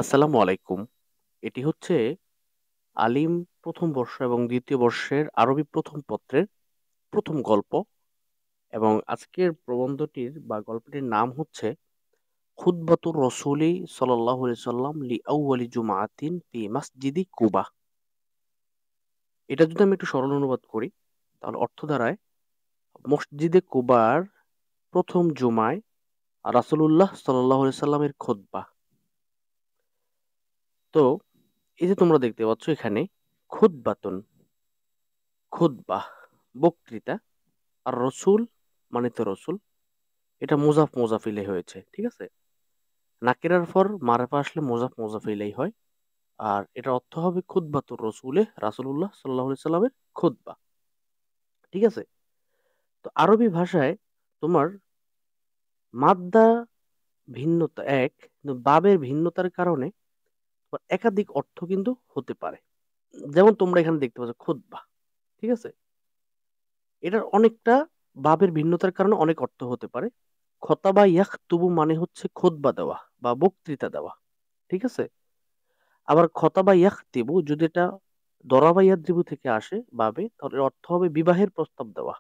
আসসালামু আলাইকুম। এটি হচ্ছে আলিম প্রথম বর্ষ এবং দ্বিতীয় বর্ষের আরবি প্রথম পত্রের প্রথম গল্প এবং আজকের প্রবন্ধটির বা গল্পটির নাম হচ্ছে খুতবাতুর রসুলি সাল্লাল্লাহু আলাইহি সাল্লাম লি আউয়ালি জুমআতিন ফি মসজিদি কুবা। এটা যদি আমি একটু সরল অনুবাদ করি তাহলে অর্থ দাঁড়ায় মসজিদে কুবার প্রথম জুমায় রাসূলুল্লাহ সাল্লাল্লাহু আলাইহি সাল্লামের খুতবা। তো এই যে তোমরা দেখতে পাচ্ছ এখানে খুতবাতুন, খুতবাহ, বক্তৃতা, আর রসুল মানে তো রসুল, এটা মুজাফ মুজাফ ইলাই হয়েছে, ঠিক আছে। নাকিরার পর মারেফা আসলে মুজাফ মুজাফ ইলাই হয়। আর এটার অর্থ হবে খুতবাতুর রসুলে রাসূলুল্লাহ সাল্লাল্লাহু আলাইহি সাল্লামের খুতবা, ঠিক আছে। তো আরবি ভাষায় তোমার মাদ্দা ভিন্নতা এক, কিন্তু বাবের ভিন্নতার কারণে তোমার একাধিক অর্থ কিন্তু হতে পারে। যেমন তোমরা এখানে দেখতে পাচ্ছ খুতবা, ঠিক আছে। এটার অনেকটা বাবের ভিন্নতার কারণে অনেক অর্থ হতে পারে। খতাবা ইয়াখতুবু মানে হচ্ছে খুতবা দেওয়া বা বক্তৃতা দেওয়া, ঠিক আছে। আবার খতাবা ইয়াখতিবু যদি এটা দরাবা ইয়াদ্রিবু থেকে আসে বাবে, তাহলে এর অর্থ হবে বিবাহের প্রস্তাব দেওয়া।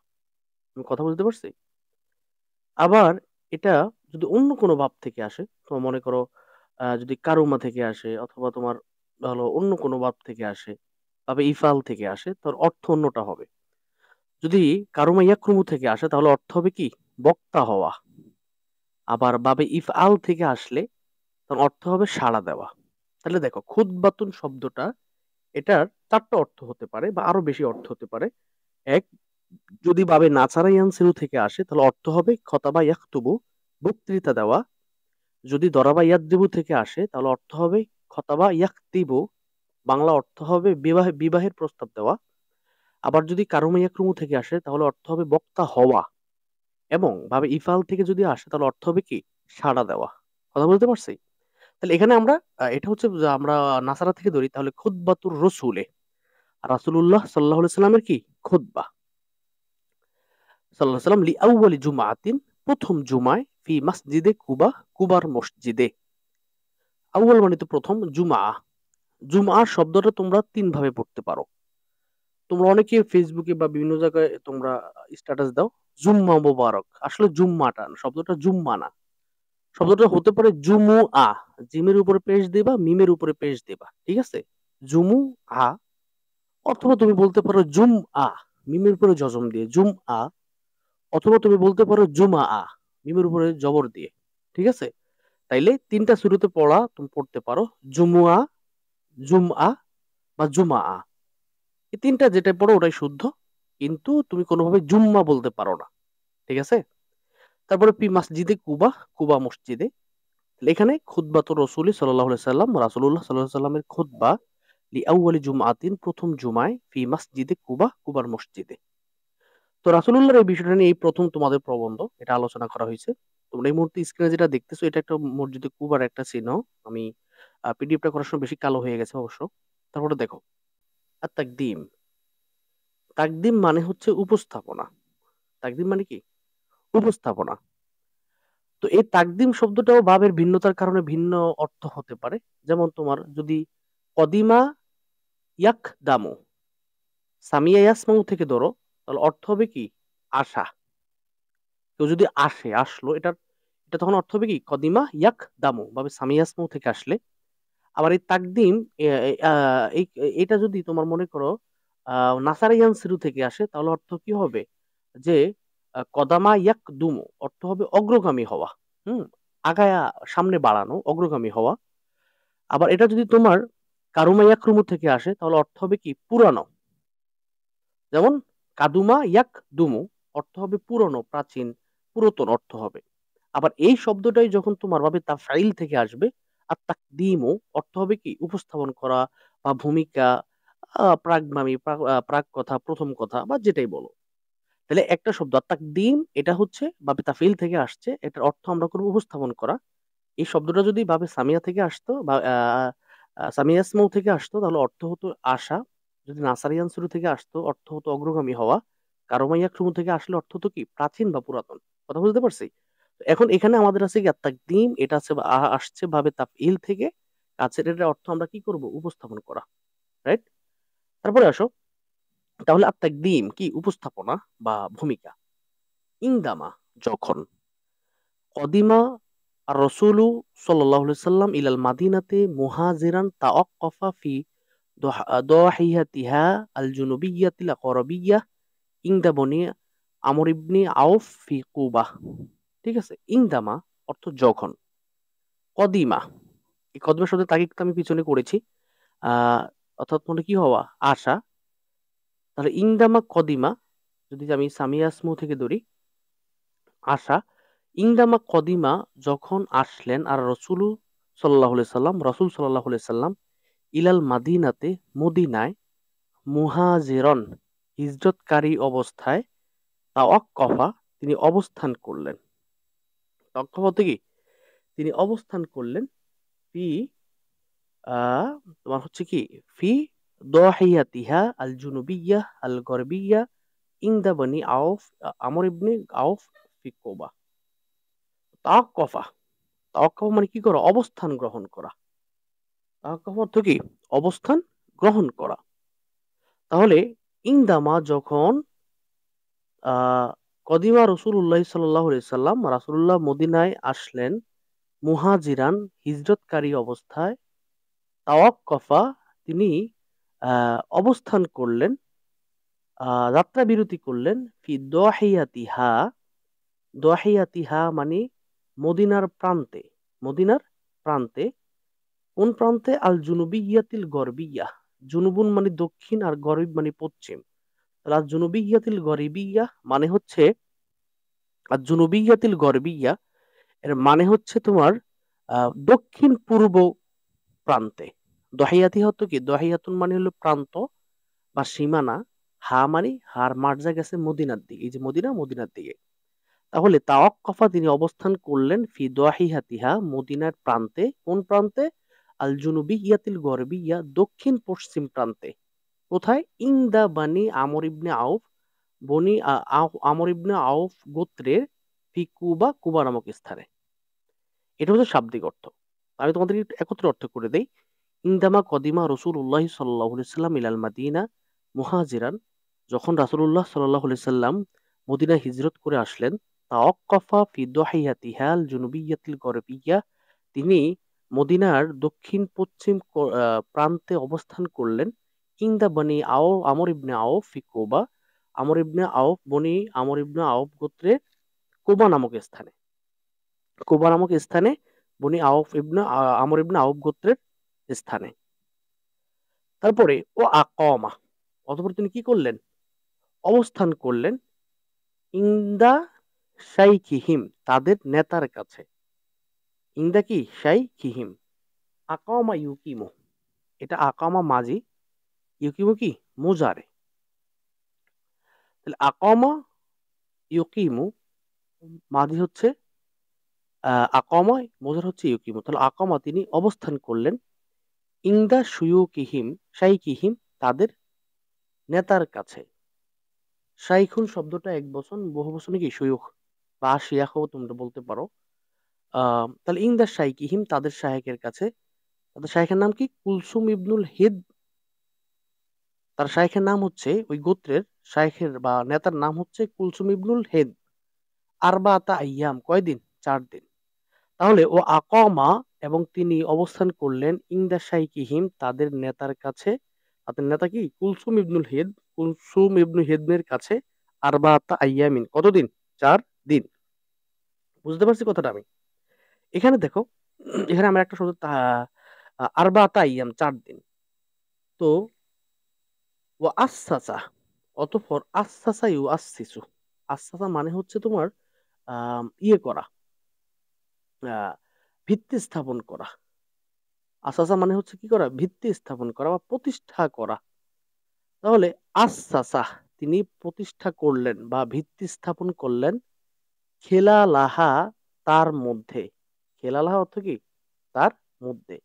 আমি কথা বুঝতে পারছি? আবার এটা যদি অন্য কোনো ভাব থেকে আসে, তোমার মনে করো যদি কারুমা থেকে আসে অথবা তোমার হলো অন্য কোনো ভাব থেকে আসে, তবে ইফাল থেকে আসে, তার অর্থ অন্যটা হবে। যদি কারুমা ইয়াকরুমু থেকে আসে তাহলে অর্থ হবে কি বক্তা হওয়া। আবার বাবে ইফআল থেকে আসলে তার অর্থ হবে সাড়া দেওয়া। তাহলে দেখো খুতবাতুন শব্দটা এটার চারটা অর্থ হতে পারে বা আরো বেশি অর্থ হতে পারে। এক, যদি বাবে নাচারা ইয়ানসিরু থেকে আসে তাহলে অর্থ হবে খতাবা ইয়াখতুবু, বক্তৃতা দেওয়া। যদি দরাবা ইয়াদ্দিবু থেকে আসে তাহলে অর্থ হবে খতাবা ইয়াখতিবু, বাংলা অর্থ হবে বিবাহের প্রস্তাব দেওয়া। আবার যদি কারুমা ইয়াকরুমু থেকে আসে তাহলে অর্থ হবে বক্তা হওয়া। এবং ভাবে ইফাল থেকে যদি আসে তাহলে অর্থ হবে কি সাড়া দেওয়া। কথা বলতে পারছি? তাহলে এখানে আমরা এটা হচ্ছে যে আমরা নাসারা থেকে ধরি, তাহলে খুতবাতুর রসুলে রাসূলুল্লাহ সাল্লাল্লাহু আলাইহি সাল্লামের কি খুতবা সাল্লাল্লাহু আলাইহি সাল্লাম লি আউয়ালি জুমআতিন প্রথম জুমায় ফি মসজিদে কুবা, কুবার মসজিদে। আউয়াল মানে তো প্রথম, জুমআ, জুমআ শব্দটা তোমরা তিন ভাবে পড়তে পারো। তোমরা অনেকে ফেসবুকে বা বিভিন্ন জায়গায় তোমরা স্ট্যাটাস দাও জুম্মা মোবারক, আসলে জুম্মাটা শব্দটা জুম্মা না, শব্দটা হতে পারে জুমু আ, জিমের উপরে পেশ দিবা, মিমের উপরে পেশ দিবা, ঠিক আছে। জুমু আ, অথবা তুমি বলতে পারো জুম আ, মিমের উপরে জজম দিয়ে জুম আ, অথবা তুমি বলতে পারো জুমা আ, মিমের উপরে জবর দিয়ে, ঠিক আছে। তাইলে তিনটা শুরুতে পড়া তুমি পড়তে পারো জুমুয়া, জুমআ বা জুমা আ। এই তিনটা যেটা পড়ো ওটাই শুদ্ধ, কিন্তু তুমি কোনোভাবে জুম্মা বলতে পারো না, ঠিক আছে। তারপরে পি মসজিদে কুবা, কুবা মসজিদে। তাহলে এখানে খুতবাতুর রসুলি সাল্লাল্লাহু আলাইহি সাল্লাম, রাসূলুল্লাহ সাল্লাল্লাহু আলাইহি সাল্লামের খুতবা লি আউয়ালি জুমআতিন প্রথম জুমায় ফি মসজিদে কুবা, কুবার মসজিদে। তো রাসূলুল্লাহর এই বিষয়টা নিয়ে এই প্রথম তোমাদের প্রবন্ধ এটা আলোচনা করা হয়েছে। তোমরা এই মুহূর্তে স্ক্রিনে যেটা দেখতেছো এটা একটা মসজিদে কুবার একটা চিহ্ন। আমি পিডিএফটা করার সময় বেশি কালো হয়ে গেছে অবশ্য। তারপরে দেখো আর তাকদিম, তাকদিম মানে হচ্ছে উপস্থাপনা। তাকদিম মানে কি উপস্থাপনা। তো এই তাকদিম শব্দটাও ভাবের ভিন্নতার কারণে ভিন্ন অর্থ হতে পারে। যেমন তোমার যদি কদিমা ইয়াক দামু, সামিয়া ইয়াসমাউ থেকে ধরো, তাহলে অর্থ হবে কি আশা। কেউ যদি আসে, আসলো, এটা এটা তখন অর্থ হবে কি কদিমা ইয়াক দামু ভাবে সামিয়া ইয়াসমাউ থেকে আসলে। আবার এই তাকদিম এটা যদি তোমার মনে করো নাসারিয়ান সিরু থেকে আসে তাহলে অর্থ কি হবে যে কদামা ইয়াক দুমু, অর্থ হবে অগ্রগামী হওয়া। হুম, আগায়া সামনে বাড়ানো, অগ্রগামী হওয়া। আবার এটা যদি তোমার কারুমা ইয়াকরুমু থেকে আসে তাহলে অর্থ হবে কি পুরানো। যেমন কাদুমা ইয়াক দুমু, অর্থ হবে পুরনো, প্রাচীন, পুরাতন অর্থ হবে। আবার এই শব্দটাই যখন তোমার ভাবে তা ফাইল থেকে আসবে, আর তাকদিমু অর্থ হবে কি উপস্থাপন করা বা ভূমিকা, প্রাগমামী, প্রাক কথা, প্রথম কথা বা যেটাই বলো। তাহলে একটা শব্দ আর তাকদিম এটা হচ্ছে বাবে তাফিল থেকে আসছে, এটার অর্থ আমরা করবো উপস্থাপন করা। এই শব্দটা যদি ভাবে সামিয়া থেকে আসতো বা সামিয়া ইসমু থেকে আসতো তাহলে অর্থ হতো আশা। যদি নাসারিয়ান শুরু থেকে আসতো অর্থ হতো অগ্রগামী হওয়া। কারমাইয়া ক্রম থেকে আসলে অর্থ হতো কি প্রাচীন বা পুরাতন। কথা বুঝতে পারছি? তো এখন এখানে আমাদের আছে কি তাকদিম, এটা আছে আসছে ভাবে তাফইল থেকে, কাছের এর অর্থ আমরা কি করব? উপস্থাপন করা, রাইট? তারপরে আসো, তাহলে আত-তাকদিম কি? উপস্থাপনা বা ভূমিকা। ইনদামা যখন, কদিমা আর রসুলু সাল্লাল্লাহু আলাইহি সাল্লাম ইলাল মাদিনাতে মুহাজিরান তাওয়াক্কাফা ফি দাহিয়াতিহা আল জুনুবিয়্যাতিল গরবিয়্যাহ ইনদা বনি আমর ইবনে আউফ ফি কুবাহ। ঠিক আছে? ইনদামা অর্থ যখন, কদিমা, এই কদিমা শব্দের তাগিদ আমি পিছনে করেছি। আহ অর্থাৎ মানে কি হওয়া? আসা। তাহলে ইনদামা কদিমা যদি আমি সামিয়া ইসমু থেকে ধরি, আসা। ইনদামা কদিমা যখন আসলেন, আর রসুলু সাল্লাল্লাহু আলাইহি সাল্লাম, রসুল সাল্লাল্লাহু আলাইহি সাল্লাম, ইলাল মাদিনাতে মদিনায়, মুহাজিরন হিজরতকারী অবস্থায়, তাওয়াক্কাফা তিনি অবস্থান করলেন। তাওয়াক্কাফা বলতে কি? তিনি অবস্থান করলেন ফি তোমার হচ্ছে কি, ফি দাহিয়াতিহা আল জুনুবিয়্যাহ আল গরবিয়্যাহ ইনদা বনি আউফ আমর ইবনে আউফ ফি কুবা। তাওয়াক্কাফা, তাওয়াক্কাফা মানে কি করা? অবস্থান গ্রহণ করা। তাওয়াক্কুফ অর্থ কি? অবস্থান গ্রহণ করা। তাহলে ইনদামা যখন আহ কদিমা রাসূলুল্লাহ সাল্লাল্লাহু আলাইহি সাল্লাম, রাসূলুল্লাহ মদিনায় আসলেন, মুহাজিরান হিজরতকারী অবস্থায়, তাওয়াক্কাফা তিনি অবস্থান করলেন, যাত্রা বিরতি করলেন, ফি দাহিয়াতিহা, দাহিয়াতিহা মানে মদিনার প্রান্তে, মদিনার প্রান্তে। কোন প্রান্তে? আল জুনুবিয়াতিল গরবিয়াহ, জুনুবুন মানে দক্ষিণ আর গরিব মানে পশ্চিম। তাহলে আল জুনুবিয়াতিল গরিবিয়া মানে হচ্ছে, আর জুনুবিয়াতিল গরবিয়া এর মানে হচ্ছে তোমার দক্ষিণ পূর্ব প্রান্তে। দহিয়াতি হতো কি? দহিয়াতুন মানে হলো প্রান্ত বা সীমানা। হা মানে হার মার্জা গেছে মদিনার দিকে, এই যে মদিনা, মদিনার দিকে। তাহলে তাওয়াক্কাফা তিনি অবস্থান করলেন ফি দাহিয়াতিহা মদিনার প্রান্তে। কোন প্রান্তে? আল জুনুবিয়াতিল গরবিয়া দক্ষিণ পশ্চিম প্রান্তে। কোথায়? ইনদা বানি আমর ইবনে আউফ, বনি আমর ইবনে আউফ গোত্রের ফি কুবা, কুবা নামক স্থানে। এটা হচ্ছে শাব্দিক অর্থ। আমি তোমাদেরকে একটু একত্রে অর্থ করে দেই। ইনদামা কদিমা রাসূলুল্লাহ সাল্লাল্লাহু আলাইহি সাল্লাম ইলাল মাদিনা মুহাজিরান, যখন রাসূলুল্লাহ সাল্লাল্লাহু আলাইহি সাল্লাম মদিনা হিজরত করে আসলেন, তাওয়াক্কাফা ফি দাহিয়াতিহা আল জুনুবিয়াতিল গরবিয়া তিনি মদিনার দক্ষিণ পশ্চিম প্রান্তে অবস্থান করলেন। ইনদা বনি আমর ইবনে আউফ ফি কুবা, আমর ইবনে আউফ, বনি আমর ইবনে আউফ গোত্রের কুবা নামক স্থানে। কুবা নামক স্থানে, বনি আউফ ইবনে আমর ইবনে আউফ গোত্রের স্থানে। তারপরে ও আকমা, অতঃপর তিনি কি করলেন? অবস্থান করলেন, ইনদা শাইখিহিম তাদের নেতার কাছে। ইনদা কি? শাইখিহিম। আকামা ইউকিমু, এটা আকামা মাজি, ইউকিমু কি? মুজারে। তাহলে আকামা ইউকিমু মাজি হচ্ছে আকামা, মুজার হচ্ছে ইউকিমু। তাহলে আকামা তিনি অবস্থান করলেন, ইনদা শুয়ুকিহিম শাইখিহিম তাদের নেতার কাছে। শাইখুন শব্দটা এক বচন, বহু বচনে কি? শুয়ুখ বা শিয়াখও তোমরা বলতে পারো। তাহলে ইনদা শাইখিহিম তাদের শায়েখের কাছে। তাদের শায়েখের নাম কি? কুলসুম ইবনুল হিদ। তার শায়েখের নাম হচ্ছে, ওই গোত্রের শায়েখের বা নেতার নাম হচ্ছে কুলসুম ইবনুল হেদ। আরবাতা আইয়াম, কয়দিন? 4 দিন। তাহলে ও আকমা এবং তিনি অবস্থান করলেন, ইনদা শাইখিহিম তাদের নেতার কাছে। তাদের নেতা কি? কুলসুম ইবনুল হেদ, কুলসুম ইবনুল হেদের কাছে। আরবাতা আইয়ামিন, কতদিন? 4 দিন। বুঝতে পারছি কথাটা আমি? এখানে দেখো, এখানে আমরা একটা শব্দ আরবাতা আইয়াম 4 দিন। তো ও আসাসা, অতঃপর আসাসা ইউ আসিসু, আসাসা মানে হচ্ছে তোমার ইয়ে করা, আহ, ভিত্তি স্থাপন করা। আসাসা মানে হচ্ছে কি করা? ভিত্তি স্থাপন করা বা প্রতিষ্ঠা করা। তাহলে আসাসা তিনি প্রতিষ্ঠা করলেন বা ভিত্তি স্থাপন করলেন, খেলালাহা তার মধ্যে। খেলালাহা অর্থ কি? তার মধ্যে।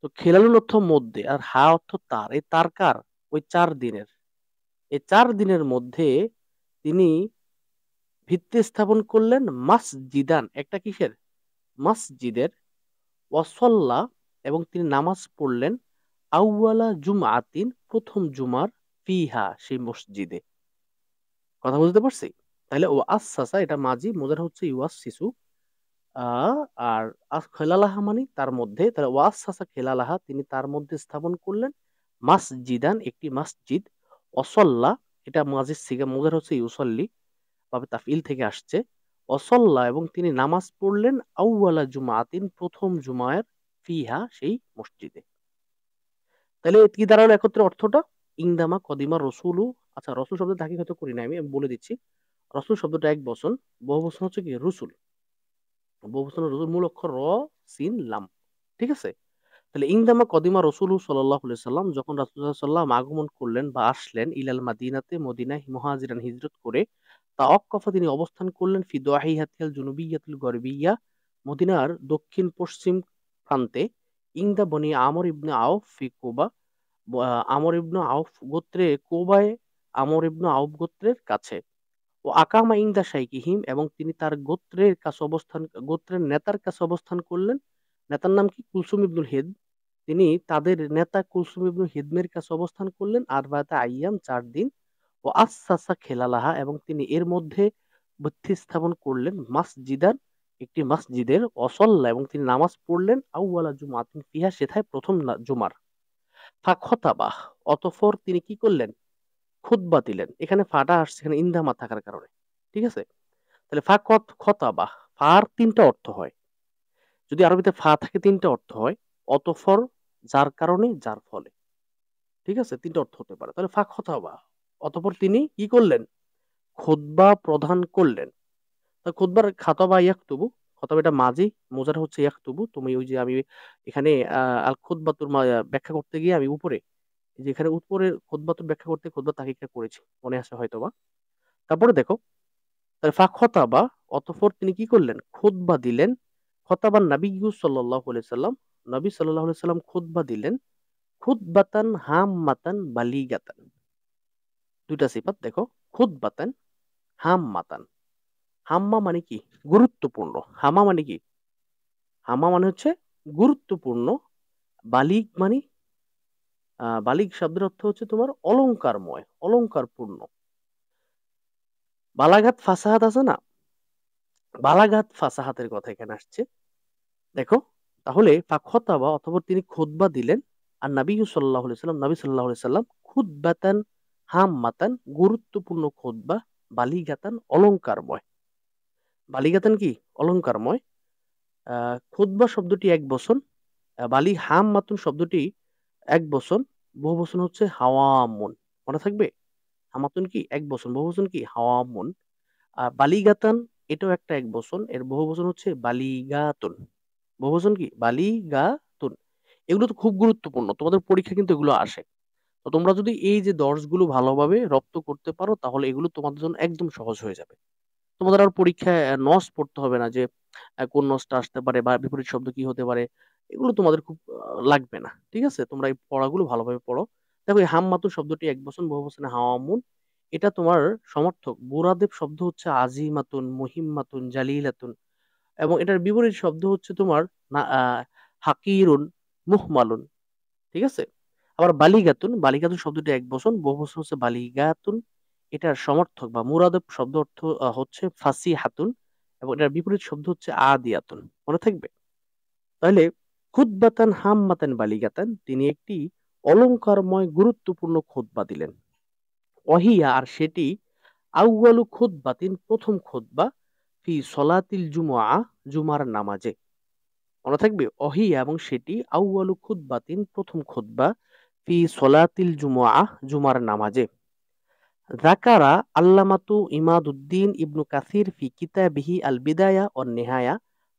তো খেলালুল অর্থ মধ্যে, আর হা অর্থ তার। এই তার কার? ওই 4 দিনের। এই 4 দিনের মধ্যে তিনি ভিত্তি স্থাপন করলেন, মাসজিদান একটা কিসের? মসজিদের। ওয়াসল্লা এবং তিনি নামাজ পড়লেন আউয়ালা জুমআতিন প্রথম জুমার ফিহা সেই মসজিদে। কথা বুঝতে পারছি? তাহলে ও আসাসা এটা মাজি, মোজার হচ্ছে ইউয়াস শিশু, আর খেলালাহা মানে তার মধ্যে, তাহলে ওয়াসাসা খেলালাহা তিনি তার মধ্যে স্থাপন করলেন মাসজিদান একটি মসজিদ, অসল্লা এটা মাজির সিগা, মোজার হচ্ছে ইউসল্লি ভাবে তাফইল থেকে আসছে, অসল্লা এবং তিনি নামাজ পড়লেন আউয়ালা জুমাতিন প্রথম জুমায়ের ফিহা সেই মসজিদে। তাহলে কি দাঁড়ালো একত্রে অর্থটা? ইংদামা কদিমা রসুলু, আচ্ছা রসুল শব্দ তাকে হয়তো করি না, আমি বলে দিচ্ছি। রসুল শব্দটা এক বচন, বহু বচন হচ্ছে কি রসুল, বহু বচন রসুল মূল অক্ষর র সিন লাম, ঠিক আছে? তাহলে ইংদামা কদিমা রসুল সাল্লাল্লাহু আলাইহি সাল্লাম যখন রাসূলুল্লাহ সাল্লাম আগমন করলেন বা আসলেন ইলাল মাদিনাতে মদিনায় মুহাজিরান হিজরত করে, তাওয়াক্কাফা তিনি অবস্থান করলেন ফি দাওয়াহিয়াতিল জুনুবিয়্যাতিল গরবিয়্যা মদিনার দক্ষিণ পশ্চিম প্রান্তে, ইংদা বনি আমর ইবনে আউফ ফি কুবা, আমর ইবনে আউফ গোত্রে কুবায়, আমর ইবনে আউফ গোত্রের কাছে, ও আকামা ইংদা শাইকিহিম এবং তিনি তার গোত্রের কাছে অবস্থান, গোত্রের নেতার কাছে অবস্থান করলেন। নেতার নাম কি? কুলসুম ইবনুল হিদ। তিনি তাদের নেতা কুলসুম ইবনুল হিদমের কাছে অবস্থান করলেন আর বাতা আইয়াম 4 দিন, ও আসাসা খেলালাহা এবং তিনি এর মধ্যে ভিত্তি স্থাপন করলেন মসজিদান একটি মসজিদের, অসল্লা এবং তিনি নামাজ পড়লেন আউওয়ালা জুমাতিন ফিহা সেথায় প্রথম জুমার, ফাখতাবাহ অতঃপর তিনি কি করলেন? খুতবা দিলেন। এখানে ফাটা আসছে এখানে ইন্দামা থাকার কারণে, ঠিক আছে? তাহলে খতাবাহ, ফার 3টা অর্থ হয়, যদি আরবিতে ফা থাকে 3টা অর্থ হয়, অতঃপর, যার কারণে, যার ফলে, ঠিক আছে? 3টা অর্থ হতে পারে। তাহলে খতাবা অতঃপর তিনি কি করলেন? খুতবা প্রদান করলেন। তা খুতবার খাতাবা ইয়াকতুবু, খতবা এটা মাজি, মোজার হচ্ছে ইয়াকতুবু। তুমি ওই যে আমি এখানে আল খুতবাতুর ব্যাখ্যা করতে গিয়ে আমি উপরে, যে এখানে উপরে খুতবাতুর ব্যাখ্যা করতে খুতবা তাকিকা করেছি, মনে আছে হয়তোবা। তারপরে দেখো, তাহলে খতাবা অতঃপর তিনি কি করলেন? খুতবা দিলেন। খতাবান নাবিয়্যু সাল্লাল্লাহু আলাইহি সাল্লাম, নবী সাল্লাল্লাহু আলাইহি সাল্লাম খুতবা দিলেন খুতবাতান হাম্মাতান বালিগাতান। দুইটা সিফাত দেখো, খুতবাতান হাম্মাতান। হাম্মা মানে কি? গুরুত্বপূর্ণ। হামা মানে কি? হামা মানে হচ্ছে গুরুত্বপূর্ণ। বালিগ মানে, বালিগ শব্দের অর্থ হচ্ছে তোমার অলংকারময়, অলংকারপূর্ণ। বালাঘাত ফাসাহাত আছে না, বালাঘাত ফাসাহাতের কথা এখানে আসছে, দেখো। তাহলে ফাখতাবা অথবা তিনি খুতবা দিলেন, আর নবী সাল্লাল্লাহু আলাইহি সাল্লাম, নবী সাল্লাল্লাহু আলাইহি সাল্লাম খুতবাতান হাম্মাতান গুরুত্বপূর্ণ খুতবা, বালিগাতান অলংকারময়। বালিগাতান কি? অলংকারময়। খুতবা শব্দটি এক বচন, বালি হাম মাতুন শব্দটি এক বচন, বহু বচন হচ্ছে হাওয়ামুন, মনে থাকবে। হামাতুন কি? এক বচন, বহু বচন কি? হাওয়ামুন। আর বালিগাতান এটাও একটা এক বচন, এর বহু বচন হচ্ছে বালিগাতুন, বহু বচন কি? বালিগাতুন। এগুলো তো খুব গুরুত্বপূর্ণ, তোমাদের পরীক্ষা কিন্তু এগুলো আসে। তো তোমরা যদি এই যে দর্শগুলো ভালোভাবে রপ্ত করতে পারো তাহলে এগুলো তোমাদের জন্য একদম সহজ হয়ে যাবে। তোমাদের আর পরীক্ষায় নস পড়তে হবে না যে কোন নসটা আসতে পারে বা বিপরীত শব্দ কি হতে পারে, এগুলো তোমাদের খুব লাগবে না, ঠিক আছে? তোমরা এই পড়াগুলো ভালোভাবে পড়ো। দেখো এই হাম্মাতুন শব্দটি এক বচন, বহু বচনে হাওয়ামুন। এটা তোমার সমর্থক বুরাদেব শব্দ হচ্ছে আজিমাতুন, মুহিম্মাতুন, জালিলাতুন, এবং এটার বিপরীত শব্দ হচ্ছে তোমার হাকিরুন, মুহমালুন, ঠিক আছে? আবার বালিগাতুন, বালিগাতুন শব্দটি এক বচন, বহু বচন হচ্ছে বালিগাতুন। এটার সমর্থক বা মুরাদব শব্দ অর্থ হচ্ছে ফাসিহাতুন, এবং এটার বিপরীত শব্দ হচ্ছে আদিয়াতুন, মনে থাকবে। তাহলে খুতবাতান হাম্মাতান বালিগাতান, তিনি একটি অলংকারময় গুরুত্বপূর্ণ খুতবা দিলেন। ওয়াহিয়া আর সেটি, আউয়ালু খুতবাতিন প্রথম খুতবা, ফি সলাতিল জুমআ জুমার নামাজে, মনে থাকবে। ওহিয়া এবং সেটি, আউয়ালু খুতবাতিন প্রথম খুতবা, ফি সলাতিল জুমআ জুমার নামাজে। যাকারা আল্লামাতু ইমাদুদ্দিন ইবনু কাসির ফি কিতাবিহি আল বিদায়া ওয়ান নিহায়া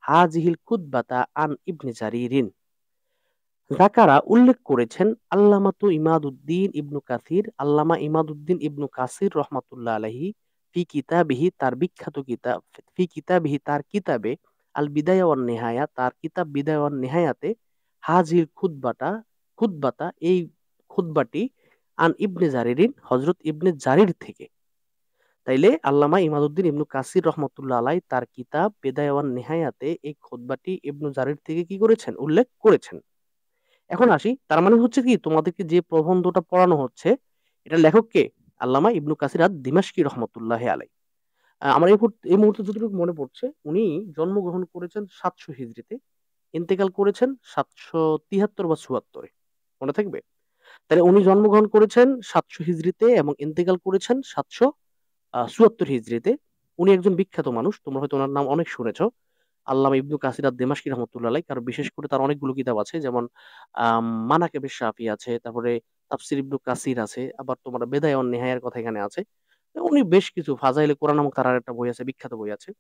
হাজিহিল খুতবাতা আন ইবনে জারিরিন। যাকারা উল্লেখ করেছেন আল্লামাতু ইমাদুদ্দিন ইবনু কাসির, আল্লামা ইমাদুদ্দিন ইবনু কাসির রহমাতুল্লাহ আলাইহি, ফি কিতাবিহি তার বিখ্যাত কিতাব, ফি কিতাবিহি তার কিতাবে, আল বিদায়া ওয়ান নিহায়া তার কিতাব বিদায়া ওয়ান নিহায়াতে, হাজিল খুতবাতা, খুতবাতা এই খুতবাটি, আন ইবনে জারিরিন হযরত ইবনে জারির থেকে। তাইলে আল্লামা ইমাদুদ্দিন ইবনু কাসির রহমতুল্লাহ আলাই তার কিতাব বেদায়া ওয়ান নেহায়াতে এই খুতবাটি ইবনু জারির থেকে কি করেছেন? উল্লেখ করেছেন। এখন আসি, তার মানে হচ্ছে কি তোমাদেরকে যে প্রবন্ধটা পড়ানো হচ্ছে এটা লেখক কে? আল্লামা ইবনু কাসির আদ-দিমাশকি রহমতুল্লাহি আলাইহি। আমার এই মুহূর্তে যতটুকু মনে পড়ছে উনি জন্মগ্রহণ করেছেন ৭০০ হিজরিতে, ইন্তেকাল করেছেন ৭৭৩ বা ৭৪-এ। মনে থাকবে? তাহলে উনি জন্মগ্রহণ করেছেন ৭০০ হিজরিতে এবং ইন্তেকাল করেছেন ৭৭৪ হিজরিতে। উনি একজন বিখ্যাত মানুষ। তোমরা হয়তো উনার নাম অনেক শুনেছো। আল্লামা ইবনু কাসির আদ-দিমাশকি রহমতুল্লাহ আলাইহি। কারণ বিশেষ করে তার অনেকগুলো কিতাব আছে, যেমন মানাকিব আশ-শাফি আছে, তারপরে তাফসীর ইবনু কাসির আছে, আবার তোমার বেদায়া ওয়ান নিহায়ার কথা এখানে আছে। উনি বেশ কিছু ফাজাইলে কোরআন নামক তার আরেকটা বই আছে, বিখ্যাত বই আছে।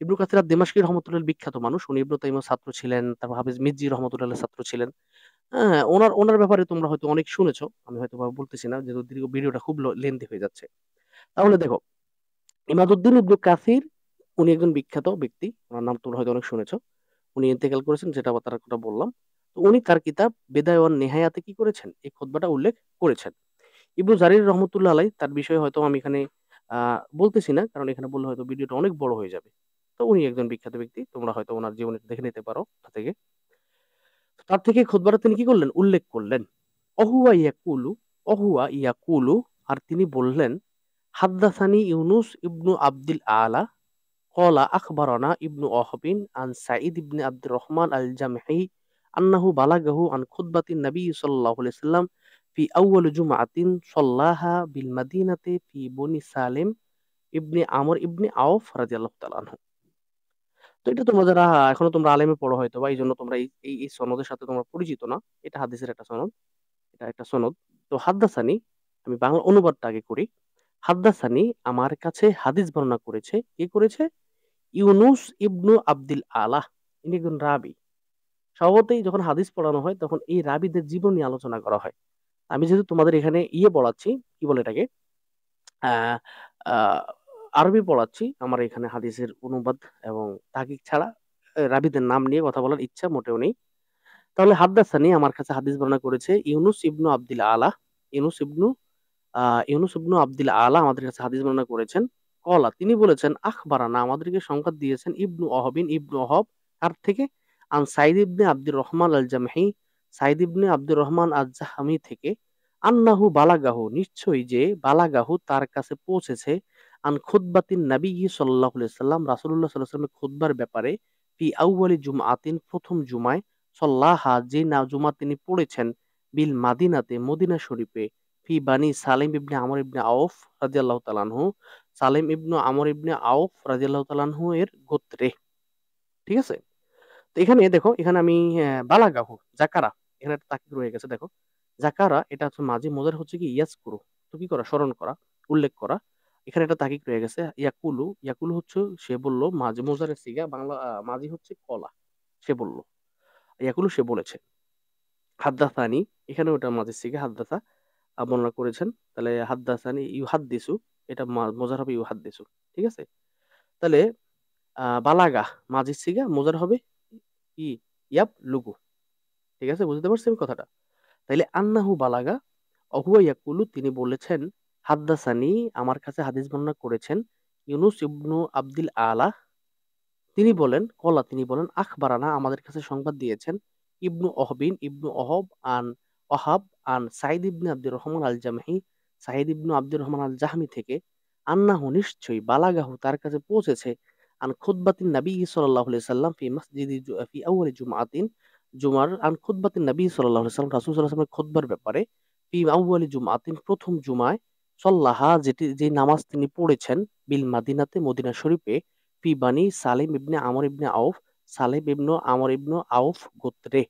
ইবনু কাসির আদ-দিমাশকি রহমতুল্লাহ আলাইহি বিখ্যাত মানুষ। উনি ইবনু তাইমিয়ার ছাত্র ছিলেন, তারপর হাফেজ মির্জি রহমতুল্লাহ আলাইহির ছাত্র ছিলেন। হ্যাঁ, ওনার ব্যাপারে তোমরা হয়তো অনেক শুনেছো। আমি হয়তোবা বলতেছি না, যেহেতু দীর্ঘ ভিডিওটা খুব লেন্থি হয়ে যাচ্ছে। তাহলে দেখো, ইমাদউদ্দিন ইবনু কাসির উনি একজন বিখ্যাত ব্যক্তি। ওনার নাম তোমরা হয়তো অনেক শুনেছো। উনি ইন্তেকাল করেছেন, যেটা আবার তার কথা বললাম। তো উনি তার কিতাব বেদায়া ওয়ান নেহায়াতে কি করেছেন? এই খুতবাটা উল্লেখ করেছেন। ইবনু জারির রহমতুল্লাহ আলাইহি তার বিষয়ে হয়তো আমি এখানে বলতেছি না, কারণ এখানে বললে হয়তো ভিডিওটা অনেক বড় হয়ে যাবে। তো উনি একজন বিখ্যাত ব্যক্তি, তোমরা হয়তো ওনার জীবনী দেখে নিতে পারো তা থেকে। তার থেকে খুতবাটা তিনি কি করলেন? উল্লেখ করলেন। অহুয়া ইয়াকুলু, অহুয়া ইয়াকুলু, আর তিনি বললেন, হাদ্দাসানি ইউনুস ইবনু আব্দুল আলা قال أخبرنا ابن وهب عن سعيد بن عبد الرحمن الجمحي أنه بلغه عن خطبة النبي صلى الله عليه وسلم في أول جمعة صلاها بالمدينة في بني سالم ابن عمرو ابن عوف رضي الله تعالى عنه। তো এটা তোমরা যারা এখনো তোমরা আলেমে পড়ো হয়তো বা এই জন্য তোমরা এই সনদের সাথে তোমরা পরিচিত না। এটা হাদিসের একটা সনদ, এটা একটা সনদ। তো হাদ্দাসানি, আমি বাংলা অনুবাদটা আগে করি। হাদ্দাসানি আমার কাছে হাদিস বর্ণনা করেছে, কে করেছে? ইউনুস ইবনু আব্দুল আলাহ, ইনি একজন রাবি। স্বভাবতই যখন হাদিস পড়ানো হয় তখন এই রাবিদের জীবন নিয়ে আলোচনা করা হয়। আমি যেহেতু তোমাদের এখানে পড়াচ্ছি, কি বলে এটাকে, আহ আহ, আরবি পড়াচ্ছি, আমার এখানে হাদিসের অনুবাদ এবং তাহকিক ছাড়া রাবিদের নাম নিয়ে কথা বলার ইচ্ছা মোটেও নেই। তাহলে হাদ্দাসানি আমার কাছে হাদিস বর্ণনা করেছে ইউনুস ইবনু আব্দুল আলাহ। ইউনুস ইবনু ইউনুস ইবনু আব্দুল আলা আমাদের কাছে হাদিস বর্ণনা করেছেন। কলা, তিনি বলেছেন, আখবারানা, আমাদেরকে সংবাদ দিয়েছেন, ইবনু ওহবিন, ইবনু ওহব, কার থেকে? আন সাইদ ইবনে আব্দুর রহমান আল জামহি, সাইদ ইবনে আব্দুর রহমান আল জাহমি থেকে, আন্নাহু বালাগাহু, নিশ্চয়ই যে, বালাগাহু তার কাছে পৌঁছেছে, আন খুতবাতিন নবী সাল্লাল্লাহু আলাইহি সাল্লাম, রাসূলুল্লাহ সাল্লাল্লাহু আলাইহি ওয়াসাল্লামের খুতবার ব্যাপারে, ফি আউয়ালি জুমআতিন, প্রথম জুমায়, সাল্লাহা, যে না জুমা তিনি পড়েছেন, বিল মাদিনাতে, মদিনা শরীফে, ফি বানি সালিম ইবনে আমর ইবনে আউফ রাদিয়াল্লাহু তাআলা আনহু, সালিম ইবনে আমর ইবনে আউফ রাদিয়াল্লাহু তাআলা আনহু এর গোত্রে। ঠিক আছে? তো এখানে দেখো, এখানে আমি বালাগাহু, জাকারা, এখানে একটা তাকিদ রয়ে গেছে দেখো। জাকারা এটা হচ্ছে মাঝি, মোজার হচ্ছে কি ইয়াজকুরু, তো কি করা? স্মরণ করা, উল্লেখ করা। এখানে একটা তাকিদ রয়ে গেছে। ইয়াকুলু, ইয়াকুলু হচ্ছে সে বলল, মাঝি মোজারের সিগা, বাংলা মাঝি হচ্ছে কলা, সে বলল। ইয়াকুলু সে বলেছে। হাদ্দাসানি, এখানে ওটা মাঝির সিগা হাদ্দাসা বর্ণনা করেছেন। তাহলে হাদ্দাসানি ইউহাদ্দিসু, এটা মোজার হবে ইউহাদ্দিসু। ঠিক আছে? তাহলে বালাগা মাঝির সিগা, মোজার হবে কি? ইয়াব লুগু। ঠিক আছে? বুঝতে পারছি আমি কথাটা? তাইলে আন্নাহু বালাগা, অহুয়া ইয়াকুলু, তিনি বলেছেন, হাদ্দাসানি আমার কাছে হাদিস বর্ণনা করেছেন, ইউনুস ইবনু আব্দুল আলা, তিনি বলেন, কলা তিনি বলেন, আখবারানা আমাদের কাছে সংবাদ দিয়েছেন, ইবনু ওহবিন, ইবনু ওহব, আন ওহাব, আন সাইদ ইবনে আব্দুর রহমান আল জামহি, সাইদ ইবনু আব্দুর রহমান আল জাহমি থেকে, আন্নাহু নিশ্চয়ই, বালাগাহু তার কাছে পৌঁছেছে, আন খুতবাতিন নবী সাল্লাল্লাহু আলাইহি সাল্লাম ফি মসজিদি ফি আউয়ালি জুমআতিন, জুমার, আন খুতবাতিন নবী সাল্লাল্লাহু আলাইহি সাল্লাম, রাসূল সাল্লাল্লাহু আলাইহি সাল্লামের খুতবার ব্যাপারে, ফি আউয়ালি জুমআতিন প্রথম জুমায়, সাল্লাহা যে নামাজ তিনি পড়েছেন, বিল মাদিনাতে মদিনা শরীফে, ফি বানি সালিম ইবনে আমর ইবনে আউফ, সালিম ইবনু আমর ইবনু আউফ গোত্রে,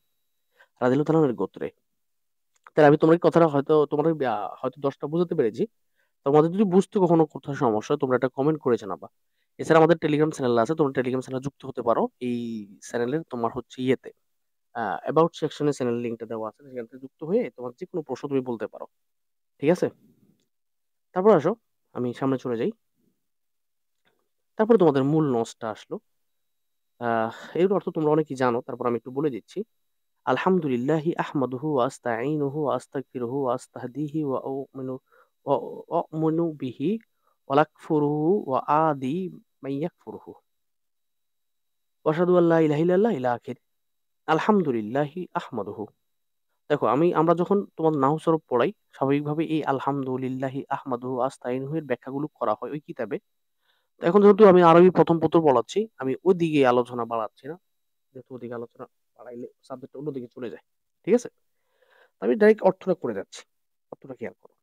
রাদিয়াল্লাহু তাআলার গোত্রে। তাহলে আমি তোমার এই কথাটা হয়তো তোমার হয়তো 10টা বুঝাতে পেরেছি। তোমাদের যদি বুঝতে কখনো কোথাও সমস্যা হয় তোমরা একটা কমেন্ট করে জানাবা। এছাড়া আমাদের টেলিগ্রাম চ্যানেল আছে, তোমরা টেলিগ্রাম চ্যানেলে যুক্ত হতে পারো। এই চ্যানেলের তোমার হচ্ছে অ্যাবাউট সেকশনে চ্যানেল লিংকটা দেওয়া আছে, সেখান থেকে যুক্ত হয়ে তোমার যে কোনো প্রশ্ন তুমি বলতে পারো। ঠিক আছে? তারপর আসো, আমি সামনে চলে যাই। তারপরে তোমাদের মূল নসটা আসলো। এর অর্থ তোমরা অনেকেই জানো, তারপর আমি একটু বলে দিচ্ছি। আলহামদুলিল্লাহি আহমাদুহু ওয়া আস্তাঈনুহু ওয়া আস্তাগফিরুহু ওয়া আস্তাহদিহি ওয়া উমিনু বিহি ওয়া লাকফুরুহু ওয়া আদি মান ইয়াকফুরুহু ওয়া আশহাদু আল্লা ইলাহা ইল্লাল্লাহ ইলা আখির। আলহামদুলিল্লাহি আহমাদুহু, দেখো আমরা যখন তোমার নাহু সরফ পড়াই, স্বাভাবিকভাবে এই আলহামদুলিল্লাহি আহমাদুহু আস্তাইনুহু এর ব্যাখ্যাগুলো করা হয় ওই কিতাবে। তো এখন যেহেতু আমি আরবি প্রথম পত্র পড়াচ্ছি, আমি ওদিকে আলোচনা বাড়াচ্ছি না, যেহেতু ওদিকে আলোচনা বাড়াইলে সাবজেক্ট অন্যদিকে চলে যায়। ঠিক আছে, তো আমি ডাইরেক্ট অর্থটা করে যাচ্ছি। অর্থটা খেয়াল করো।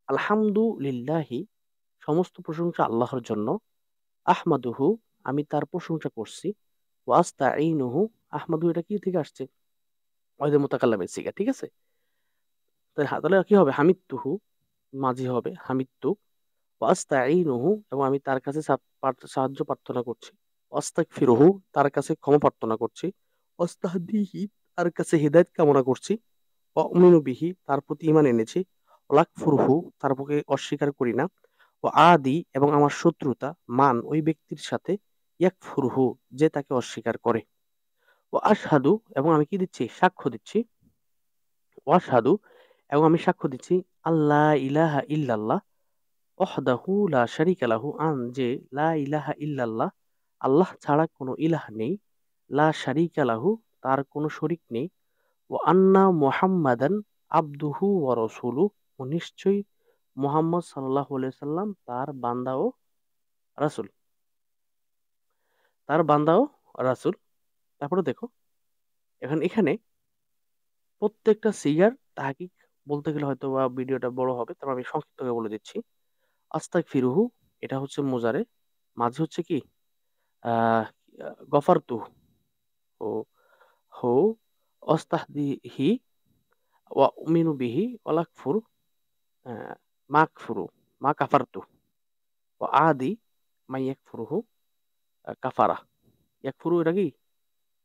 আলহামদুলিল্লাহি, সমস্ত প্রশংসা আল্লাহর জন্য। আহমাদুহু, আমি তার প্রশংসা করছি। ওয়াস্তাঈনুহু, আহমাদু এটা কি থেকে আসছে? ওয়াইদে মুতাকাল্লামের সিগা। ঠিক আছে, তাহলে কি হবে? হামিদতুহু, মাঝি হবে হামিদতু। ওয়াস্তাঈনুহু, এবং আমি তার কাছে সাহায্য প্রার্থনা করছি। ওয়াস্তাগফিরুহু, তার কাছে ক্ষমা প্রার্থনা করছি। ওয়াস্তাহদিহি, তার কাছে হিদায়াত কামনা করছি। ওয়াউমিনু বিহি, তার প্রতি ঈমান এনেছি। ওয়ালাকফুরহু, তার প্রতি অস্বীকার করি না। ও আদি, এবং আমার শত্রুতা মান ওই ব্যক্তির সাথে। ইয়াকফুরহু, যে তাকে অস্বীকার করে। ও আশহাদু, এবং আমি কি দিচ্ছি? সাক্ষ্য দিচ্ছি। ওয়াশহাদু, এবং আমি সাক্ষ্য দিচ্ছি। আল্লাহ ইলাহা ইল্লাল্লাহ ওয়াহদাহু লা শারীকা লাহু, যে লা ইলাহা ইল্লাল্লাহ, আল্লাহ ছাড়া কোনো ইলাহ নেই। লা শারীকা লাহু, তার কোনো শরীক নেই। ও আন্না মুহাম্মাদান আবদুহু ওয়া রাসূলুহু, ও নিশ্চয়ই মুহাম্মদ সাল্লাল্লাহু আলাইহি সাল্লাম তার বান্দা ও রাসূল। তার বান্দা ও রাসূল। তারপরে দেখো, এখানে প্রত্যেকটা সিগার তাহকিক বলতে গেলে হয়তো বা ভিডিওটা বড় হবে, তারপর আমি সংক্ষিপ্ত করে বলে দিচ্ছি। আস্তাগফিরুহু, এটা হচ্ছে মোজারে, মাঝে হচ্ছে কি আহ গফারতু, ও হো, অস্তাহদিহি, ওয়া উমিনু বিহি, ওয়ালাকফুর, মাকফুরু, মা কাফারতু, ও আদি, মাই ইয়াকফুরুহু, কাফারা। ইয়াকফুরু এটা কি?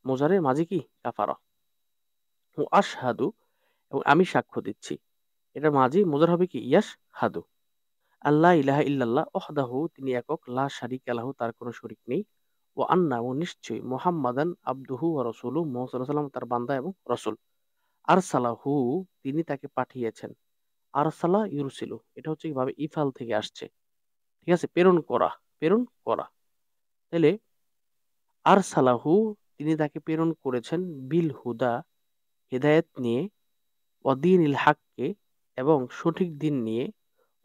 মোজারে মাঝে কি? কাফারা। ও আশহাদু, এবং আমি সাক্ষ্য দিচ্ছি। এটা মাঝি, মোজার হবে কি? ইয়াস হাদু। আল্লাহ ইলাহা ইল্লাল্লাহ ওয়াহদাহু, তিনি একক। লা শারীকা লাহু, তার কোনো শরীক নেই। ও আন্না, ও নিশ্চয়ই। মুহাম্মাদান আবদুহু ওয়া রাসূলুহু, মুহাম্মদ সাল্লাল্লাহু আলাইহি ওয়াসাল্লাম তার বান্দা এবং রাসূল। আরসালাহু, তিনি তাকে পাঠিয়েছেন। আরসালা ইউরসিলু, এটা হচ্ছে কিভাবে ইফাল থেকে আসছে। ঠিক আছে, প্রেরণ করা, প্রেরণ করা। তাহলে আরসালাহু, তিনি তাকে প্রেরণ করেছেন। বিল হুদা, হেদায়েত নিয়ে। অদিনিল হাক্কে, এবং সঠিক দিন নিয়ে।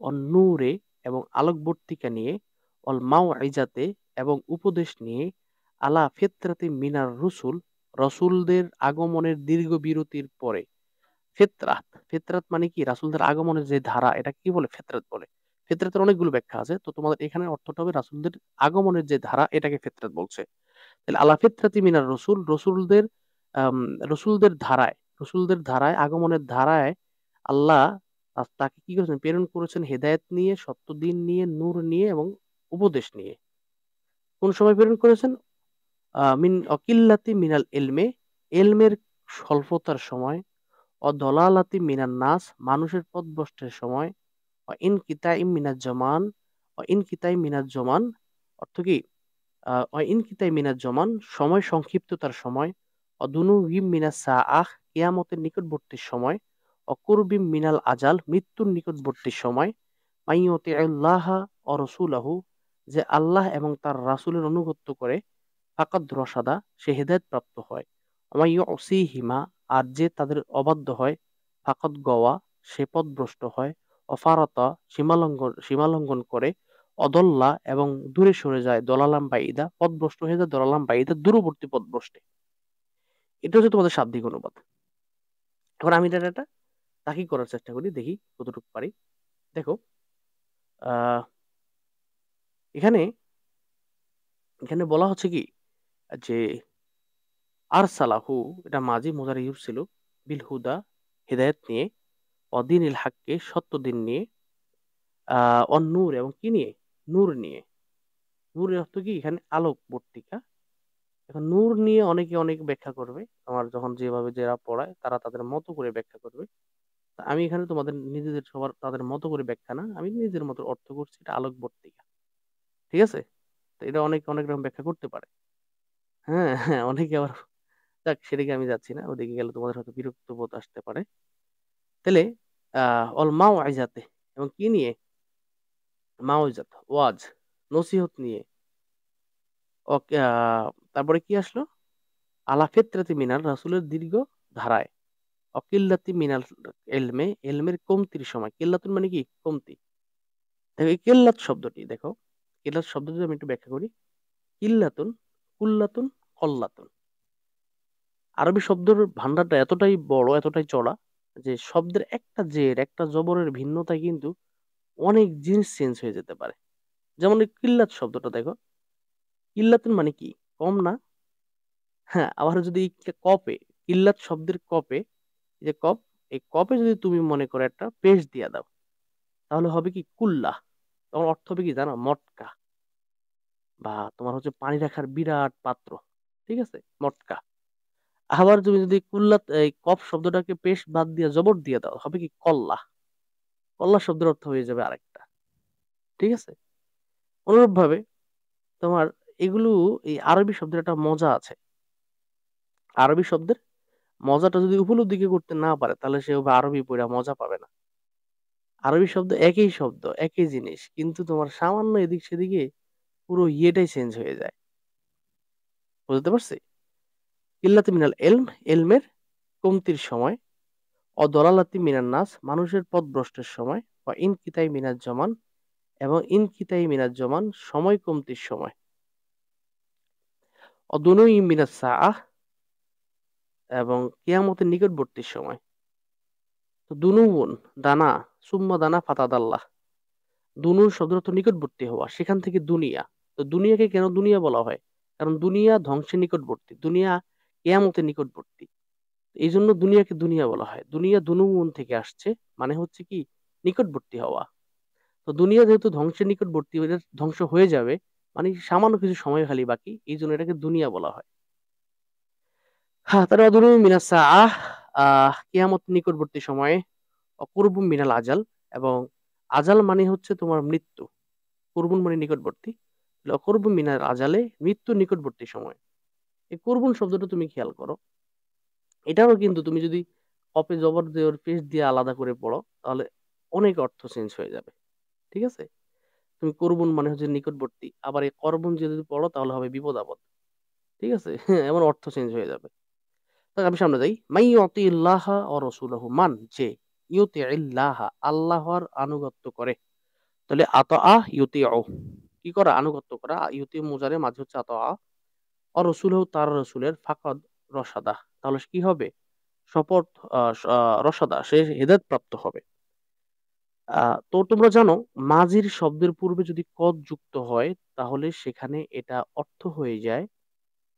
অন্নুরে, এবং আলোকবর্তিকা নিয়ে। অল মাউইজাতে, এবং উপদেশ নিয়ে। আলা ফিতরাতি মিনার রসুল, রসুলদের আগমনের দীর্ঘ বিরতির পরে। ফিতরাত, ফিতরাত মানে কি? রাসূলদের আগমনের যে ধারা, এটা কি বলে? ফিতরাত বলে। ফিতরাতের অনেকগুলো ব্যাখ্যা আছে, তো তোমাদের এখানে অর্থটা হবে রাসূলদের আগমনের যে ধারা, এটাকে ফিতরাত বলছে। তাহলে আলা ফিতরাতি মিনার রসুল, রসুলদের আম, রসুলদের ধারায়, রসুলদের ধারায়, আগমনের ধারায় আল্লাহ তাকে কি করেছেন? প্রেরণ করেছেন হেদায়েত নিয়ে, সত্য দিন নিয়ে, নূর নিয়ে, এবং উপদেশ নিয়ে। কোন সময় প্রেরণ করেছেন? মিন অকিল্লাতি মিনাল এলমে, এলমের স্বল্পতার সময়। অদলালাতি মিনান নাস, মানুষের পথভ্রষ্টের সময়। ইন কিতাই মিনাজ জমান, ইন কিতাই মিনাজ জমান, অর্থ কি? ইন কিতাই মিনাজ জমান, সময় সংক্ষিপ্ততার সময়। অদুনুবিম মিনাস সাআহ, কিয়ামতের নিকটবর্তী সময়। অকুরবিম মিনাল আজাল, মৃত্যুর নিকটবর্তী সময়। মাইয়তি আল্লাহ ও রসুলাহু, যে আল্লাহ এবং তার রাসূলের আনুগত্য করে। ফাকাদ রসাদা, সে হেদায়েত প্রাপ্ত হয়। হিমা, আর যে তাদের অবাধ্য হয়। ফাকাদ গওয়া, সে পথভ্রষ্ট হয়। অফারতা, সীমালঙ্ঘন করে। অদল্লা, এবং দূরে সরে যায়। দলালাম বাইদা, পথভ্রষ্ট হয়ে যায়। দলালাম বাইদা, দূরবর্তী পথভ্রষ্টে। এটা হচ্ছে তোমাদের শাব্দিক অনুবাদ। এখন আমি এটা তাকি করার চেষ্টা করি, দেখি কতটুকু পারি। দেখো, আহ এখানে এখানে বলা হচ্ছে কি, যে আরসালাহু, এটা মাঝি, মোজারে ইউর ছিল। বিল হুদা, হেদায়েত নিয়ে। অদিনিল হাক্কে, সত্য দিন নিয়ে। অন্নূর, এবং কি নিয়ে? নূর নিয়ে। নূরের অর্থ কি? এখানে আলোক বর্তিকা। এখন নূর নিয়ে অনেকে অনেক ব্যাখ্যা করবে, আমার যখন যেভাবে যারা পড়ায় তারা তাদের মতো করে ব্যাখ্যা করবে। তা আমি এখানে তোমাদের নিজেদের সবার তাদের মতো করে ব্যাখ্যা না, আমি নিজের মতো অর্থ করছি, এটা আলোক বর্তিকা। ঠিক আছে, তো এটা অনেক অনেক রকম ব্যাখ্যা করতে পারে। হ্যাঁ, হ্যাঁ, অনেকে আবার, যাক সেদিকে আমি যাচ্ছি না, ওদিকে গেলে তোমাদের হয়তো বিরক্ত বোধ আসতে পারে। তাহলে অল মাও আইজাতে, এবং কি নিয়ে? মাওইজাত, ওয়াজ, নসিহত নিয়ে। ওকে, তারপরে কি আসলো? আলা ফিতরাতি মিনার, রাসূলের দীর্ঘ ধারায়। অকিল্লাতি মিনাল এলমে, এলমের কমতির সময়। কিল্লাতুন মানে কি? কমতি। দেখো এই কিল্লাত শব্দটি দেখো, কিল্লাত শব্দটি আমি একটু ব্যাখ্যা করি। কিল্লাতুন, কুল্লাতুন, কল্লাতুন। আরবি শব্দের ভান্ডারটা এতটাই বড়, এতটাই চড়া যে শব্দের একটা জের, একটা জবরের ভিন্নতায় কিন্তু অনেক জিনিস চেঞ্জ হয়ে যেতে পারে। যেমন এই কিল্লাত শব্দটা দেখো, কিল্লাতুন মানে কি? কম না? হ্যাঁ, আবার যদি এই কপে, কিল্লাত শব্দের কপে, এই যে কপ, এই কপে যদি তুমি মনে করো একটা পেশ দিয়া দাও, তাহলে হবে কি? কুল্লা। তখন অর্থ হবে কি জানো? মটকা, বা তোমার হচ্ছে পানি রাখার বিরাট পাত্র। ঠিক আছে, মটকা। আবার তুমি যদি কুল্লাত, এই কফ শব্দটাকে পেশ বাদ দিয়ে জবর দিয়ে দাও, হবে কি? কল্লা। কল্লা শব্দের অর্থ হয়ে যাবে আরেকটা। ঠিক আছে, অনুরূপ ভাবে তোমার এগুলো, এই আরবি শব্দের একটা মজা আছে। আরবি শব্দের মজাটা যদি উপলব্ধি করতে না পারে, তাহলে সে আরবি পড়া মজা পাবে না। আরবি শব্দ একই শব্দ, একই জিনিস, কিন্তু তোমার সামান্য এদিক সেদিকে পুরো ইয়েটাই চেঞ্জ হয়ে যায়। বুঝতে পারছি? কিল্লাতি মিনাল এলম, এলমের কমতির সময়। অদলালাতি মিনান নাস, মানুষের পথভ্রষ্টের সময়। বা ইনকিতাই মিনাজ জমান, এবং ইনকিতাই মিনাজ জমান, সময় কমতির সময়। অদনুই মিনাজ সাআহ, এবং কিয়ামতের নিকটবর্তীর সময়। তো দুনুবুন, দানা, সুম্মা দানা ফাতাদাল্লাহ। দুনুর শব্দ অর্থ নিকটবর্তী হওয়া, সেখান থেকে দুনিয়া। তো দুনিয়াকে কেন দুনিয়া বলা হয়? কারণ দুনিয়া ধ্বংসের নিকটবর্তী, দুনিয়া কিয়ামতের নিকটবর্তী। এই জন্য দুনিয়াকে দুনিয়া বলা হয়। দুনিয়া দুনুবুন থেকে আসছে, মানে হচ্ছে কি? নিকটবর্তী হওয়া। তো দুনিয়া যেহেতু ধ্বংসের নিকটবর্তী, এটা ধ্বংস হয়ে যাবে, মানে সামান্য কিছু সময় খালি বাকি, এই জন্য এটাকে দুনিয়া বলা হয়। হ্যাঁ, তার অদূরে মিনাসা কিয়ামত নিকটবর্তী সময়ে। অকুরবুম মিনাল আজাল, এবং আজাল মানে হচ্ছে তোমার মৃত্যু। কুরবুন মানে নিকটবর্তী। অকুরবুম মিনাল আজালে, মৃত্যু নিকটবর্তী সময়। এই কুরবুন শব্দটা তুমি খেয়াল করো, এটারও কিন্তু তুমি যদি অপে জবর দিয়ে ওর পেশ দিয়ে আলাদা করে পড়ো, তাহলে অনেক অর্থ চেঞ্জ হয়ে যাবে। ঠিক আছে, তুমি করবুন মানে হচ্ছে নিকটবর্তী, আবার এই করবুন যদি পড়ো তাহলে হবে বিপদ আপদ। ঠিক আছে, এমন অর্থ চেঞ্জ হয়ে যাবে। তো আমি সামনে যাই। মাই ইউতি ইল্লাহা ও রাসূলহু, মান যে ইউতি ইল্লাহা, আল্লাহর আনুগত্য করে। তাহলে আতা ইউতি ও, কি করা? আনুগত্য করা। ইউতি মুজারে মাঝে হচ্ছে আতা, ও রাসূলহু, তার রাসূলের, ফাকাদ রসাদা, তাহলে কি হবে? শপথ, রসাদা, সে হেদায়েত প্রাপ্ত হবে। তো তোমরা জানো, মাজির শব্দের পূর্বে যদি কদ যুক্ত হয়, তাহলে সেখানে এটা অর্থ হয়ে যায়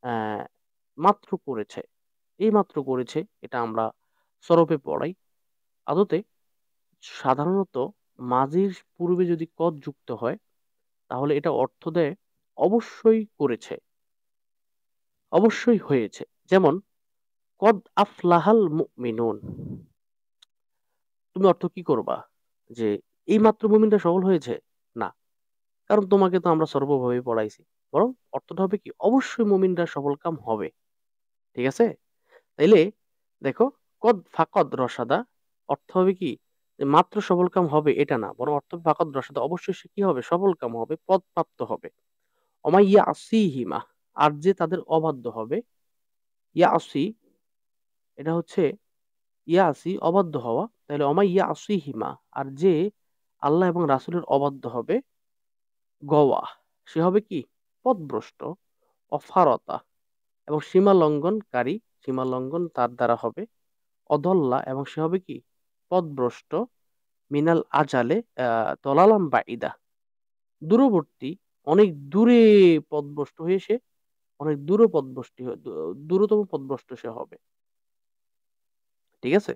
আহ, মাত্র করেছে। এই মাত্র করেছে, এটা আমরা সরফে পড়াই। আদতে সাধারণত মাজির পূর্বে যদি কদ যুক্ত হয়, তাহলে এটা অর্থ দেয় অবশ্যই করেছে, অবশ্যই হয়েছে। যেমন কদ আফলাহাল মুমিনুন, তুমি অর্থ কি করবা? যে এই মাত্র মুমিনরা সফল হয়েছে? না, কারণ তোমাকে তো আমরা সর্বভাবে পড়াইছি। বরং অর্থটা হবে কি? অবশ্যই মুমিনরা সফলকাম হবে। ঠিক আছে, তাইলে দেখো, কদ ফাকদ রসাদা, অর্থ হবে কি? যে মাত্র সফলকাম হবে এটা না, বরং অর্থ হবে ফাকদ রসাদা, অবশ্যই সে কি হবে? সফলকাম হবে, পদ প্রাপ্ত হবে। অমা ইয়া আসিহিমা, আর যে তাদের অবাধ্য হবে। ইয়া আসি, এটা হচ্ছে ইয়া আসি, অবাধ্য হওয়া। তাহলে অমা ইয়া আসিহিমা, আর যে আল্লাহ এবং রাসূলের অবাধ্য হবে। গওয়া, সে হবে কি? পথভ্রষ্ট। অফারতা, এবং সীমা লঙ্ঘনকারী, সীমা লঙ্ঘন তার দ্বারা হবে। অদল্লা, এবং সে হবে কি? পথভ্রষ্ট। মিনাল আজালে, দলালাম বাঈদা, দূরবর্তী, অনেক দূরে পথভ্রষ্ট হয়ে সে, অনেক দূর পথভ্রষ্টি, দূরতম পথভ্রষ্ট সে হবে। ঠিক আছে,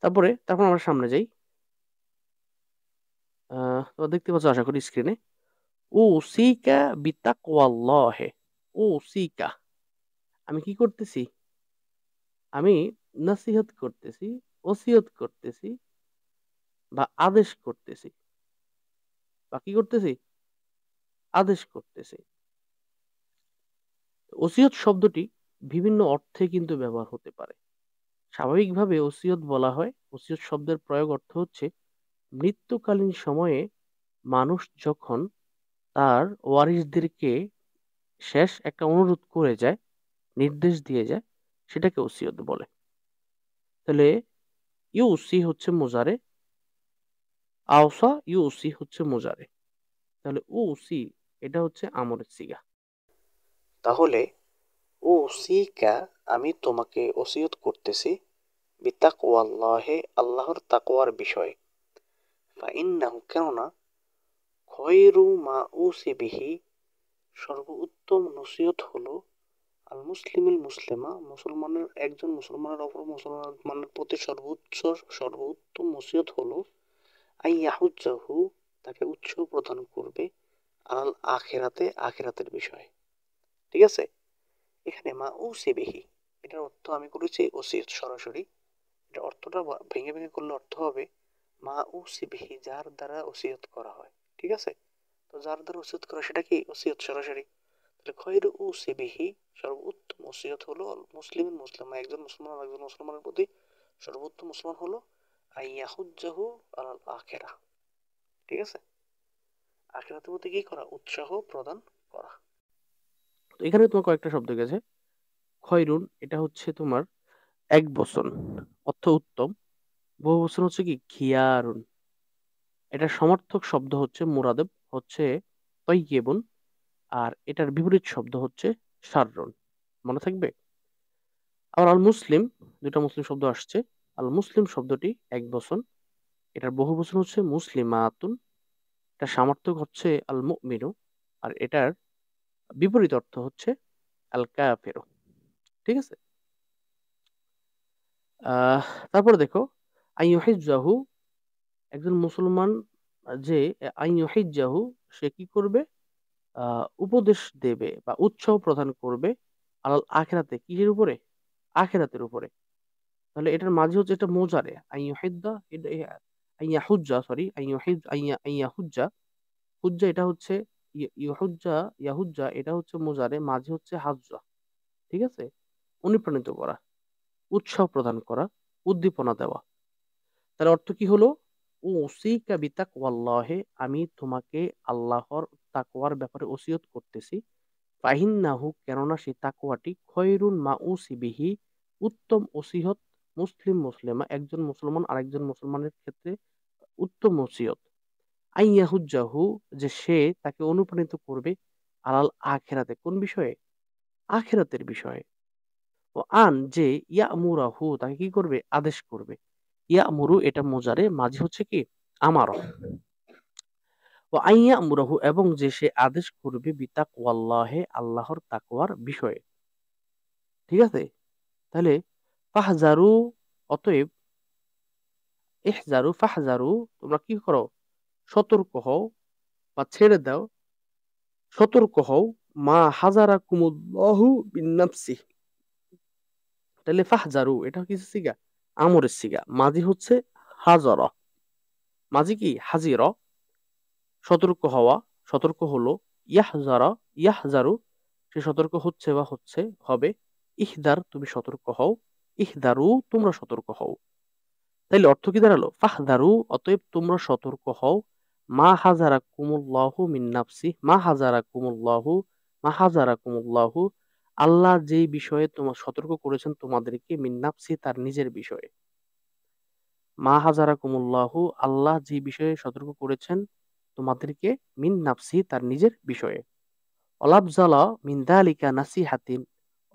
তারপর আমরা সামনে যাই। তো দেখতে পাচ্ছ আশা করি স্ক্রিনে। ও সিকা বিতাকওয়াল্লাহে, ও সিকা, আমি কি করতেছি? আমি নসিহত করতেছি, ওসিয়ত করতেছি, বা আদেশ করতেছি, বা কি করতেছি? আদেশ করতেছি। ওসিয়ত শব্দটি বিভিন্ন অর্থে কিন্তু ব্যবহার হতে পারে। স্বাভাবিকভাবে ওসিয়ত বলা হয়, ওসিয়ত শব্দের প্রয়োগ অর্থ হচ্ছে মৃত্যুকালীন সময়ে মানুষ যখন তার ওয়ারিসদেরকে শেষ একটা অনুরোধ করে যায়, নির্দেশ দিয়ে যায়, সেটাকে ওসিয়ত বলে। তাহলে ইউসি হচ্ছে মুজারে, আওসা ইউসি হচ্ছে মুজারে, তাহলে উসি এটা হচ্ছে আমরের সিগা। তাহলে উসিকা আমি তোমাকে ওসিয়ত করতেছি বিতাকওয়াল্লাহে আল্লাহর তাকওয়ার বিষয়ে। ফাইন্নাহু কেননা খয়রু মা উসি বিহি সর্বোত্তম নসিহত হলো আল মুসলিমিল মুসলিমা মুসলমানের একজন মুসলমানের অপর মুসলমানের প্রতি সর্বোত্তম নসিহত হলো আইয়াহুজ্জাহু তাকে উৎসাহ প্রদান করবে আল আখিরাতে আখিরাতের বিষয়ে। ঠিক আছে, এখানে মা উসি বিহি এটার অর্থ আমি করেছি ওসিয়ত সরাসরি। এটা অর্থটা ভেঙে ভেঙে করলে অর্থ হবে মা উসি বিহি যার দ্বারা ওসিয়ত করা হয়। ঠিক আছে, তো যার দ্বারা ওসিয়ত করা সেটা কি ওসিয়ত সরাসরি। তাহলে খয়রু উসি বিহি সর্বোত্তম ওসিয়ত হলো মুসলিম মুসলিমা একজন মুসলমান একজন মুসলমানের প্রতি সর্বোত্তম মুসলমান হলো আইয়াহুজ্জাহু আলাল আখিরা। ঠিক আছে, আখিরাতের প্রতি কি করা উৎসাহ প্রদান করা। তো এখানে তোমার কয়েকটা শব্দ গেছে। খয়রুন এটা হচ্ছে তোমার এক বচন, অর্থ উত্তম। বহু বচন হচ্ছে কি খিয়ারুন। এটার সমার্থক শব্দ হচ্ছে মুরাদেব, হচ্ছে তৈয়িবুন। আর এটার বিপরীত শব্দ হচ্ছে শাররুন। মনে থাকবে। আবার আল মুসলিম, দুটা মুসলিম শব্দ আসছে। আল মুসলিম শব্দটি এক বচন, এটার বহু বচন হচ্ছে মুসলিমাতুন। এটা সমার্থক হচ্ছে আল মুমিনু। আর এটার বিপরীত অর্থ হচ্ছে আল কাফিরু। ঠিক আছে। আহ তারপরে দেখো আইয়ুহিজ্জাহু, একজন মুসলমান যে আইয়ুহিজ্জাহু সে কি করবে, উপদেশ দেবে বা উৎসাহ প্রদান করবে আলাল আখিরাতে, কিসের উপরে, আখিরাতের উপরে। তাহলে এটার মাঝে হচ্ছে এটা মোজারে আইয়ুহিদ্দা, এটা আইয়াহুজ্জা, সরি আইয়াহুজ্জা, হুজ্জা এটা হচ্ছে ইহুজ্জা, ইয়াহুজ্জা এটা হচ্ছে মোজারে, মাঝে হচ্ছে হাজ্জা। ঠিক আছে, অনুপ্রাণিত করা, উৎসাহ প্রদান করা, উদ্দীপনা দেওয়া। তার অর্থ কি হলো, ও ওসিকা বিতাকওয়াল্লাহে আমি তোমাকে আল্লাহর তাকওয়ার ব্যাপারে ওসিয়ত করতেছি। ফাহিন্নাহু কেননা সেই তাকওয়াটি খয়রুন মা উসিবিহি উত্তম ওসিয়ত মুসলিম মুসলিমা একজন মুসলমান আরেকজন মুসলমানের ক্ষেত্রে উত্তম ওসিয়ত। আইয়াহুজ্জাহু যে সে তাকে অনুপ্রাণিত করবে আলাল আখিরাতে, কোন বিষয়ে, আখিরাতের বিষয়ে। ও আন যে ইয়ামুরাহু তাকে কি করবে, আদেশ করবে। ইয়ামুরু এটা মোজারে, মাঝে হচ্ছে কি আমার। ও আইয়া আমরাহু এবং যে সে আদেশ করবে বিতাকওয়াল্লাহে আল্লাহর তাকওয়ার বিষয়ে। ঠিক আছে, তাহলে ফাহজারু, অতএব ইহজারু ফাহজারু তোমরা কি করো, সতর্ক হও বা ছেড়ে দাও, সতর্ক হও মা হাজারাকুমুল্লাহু বিন্নাফসি। তাহলে ফাহজারু এটা কিছু সিগা, আমরের সিগা, মাঝি হচ্ছে হাজারা, মাঝি কি হাজিরা, সতর্ক হওয়া, সতর্ক হলো। ইয়াহজারা ইয়াহজারু সে সতর্ক হচ্ছে বা হচ্ছে হবে। ইহদার তুমি সতর্ক হও, ইহদারু তোমরা সতর্ক হও। তাইলে অর্থ কি দাঁড়ালো, ফাহদারু অতএব তোমরা সতর্ক হও। মা হাজারা কুমুল্লাহু মিন নাফসি, মা হাজারা কুমুল্লাহু, মা হাজারা কুমুল্লাহু আল্লাহ যেই বিষয়ে তোমার সতর্ক করেছেন তোমাদেরকে, মিন নাফসি তার নিজের বিষয়ে। মা হাজারা কুমুল্লাহু আল্লাহ যে বিষয়ে সতর্ক করেছেন তোমাদেরকে, মিন নাফসি তার নিজের বিষয়ে। অলাবজালা মিন দালিকা নাসিহাতিন,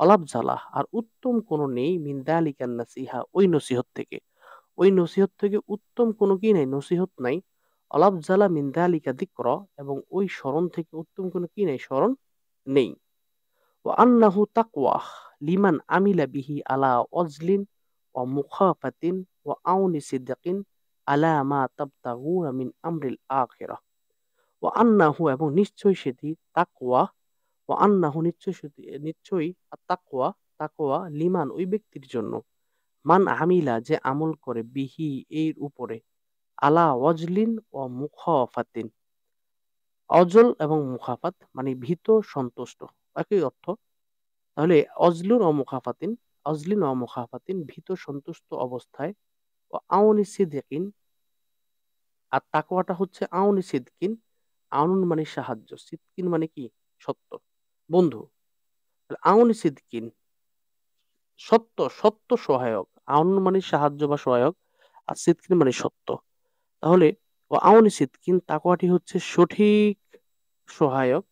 অলাবজালা আর উত্তম কোনো নেই, মিন দালিকা নাসিহা ওই নসিহত থেকে, ওই নসিহত থেকে উত্তম কোনো কি নাই, নসিহত নাই। অলাবজালা মিন দালিকা যিকর এবং ওই স্মরণ থেকে উত্তম কোনো কি নাই, স্মরণ নেই। ওয়া আন্নাহু তাকওয়া লিমান আমিলা বিহি আলা ওয়াজলিন ওয়া মুখাফাতিন ওয়া আউনি সিদ্দিকিন আলা মা তাবতাগুনা মিন আমরিল আখিরাহ। ওয়া আন্নাহু এবং নিশ্চয় সেটি তাকওয়া, ও আন্নাহু নিশ্চয়ই তাকওয়া, তাকওয়া লিমান ওই ব্যক্তির জন্য, মান আমিলা যে আমল করে, বিহি এর উপরে, আলা ওয়াজলিন ও মুখাফাতিন, অজল এবং মুখাফাত মানে ভীত সন্তুষ্ট, একই অর্থ। তাহলে অজলুন ও মুখাফাতিন, অজলিন ও মুখাফাতিন ভীত সন্তুষ্ট অবস্থায়, ও আউনি সিদ্দিকিন আর তাকওয়াটা হচ্ছে আউনি সিদ্দিকিন, আউন মানে সাহায্য, সিদ্দিকিন মানে কি সত্য, বন্ধু। আউনি সিদ্দিকিন সত্য, সত্য সহায়ক, আউন মানে সাহায্য বা সহায়ক, আর সিদকিন মানে সত্য। তাহলে ও আউনি সিদকিন তাকওয়াটি হচ্ছে সঠিক সহায়ক,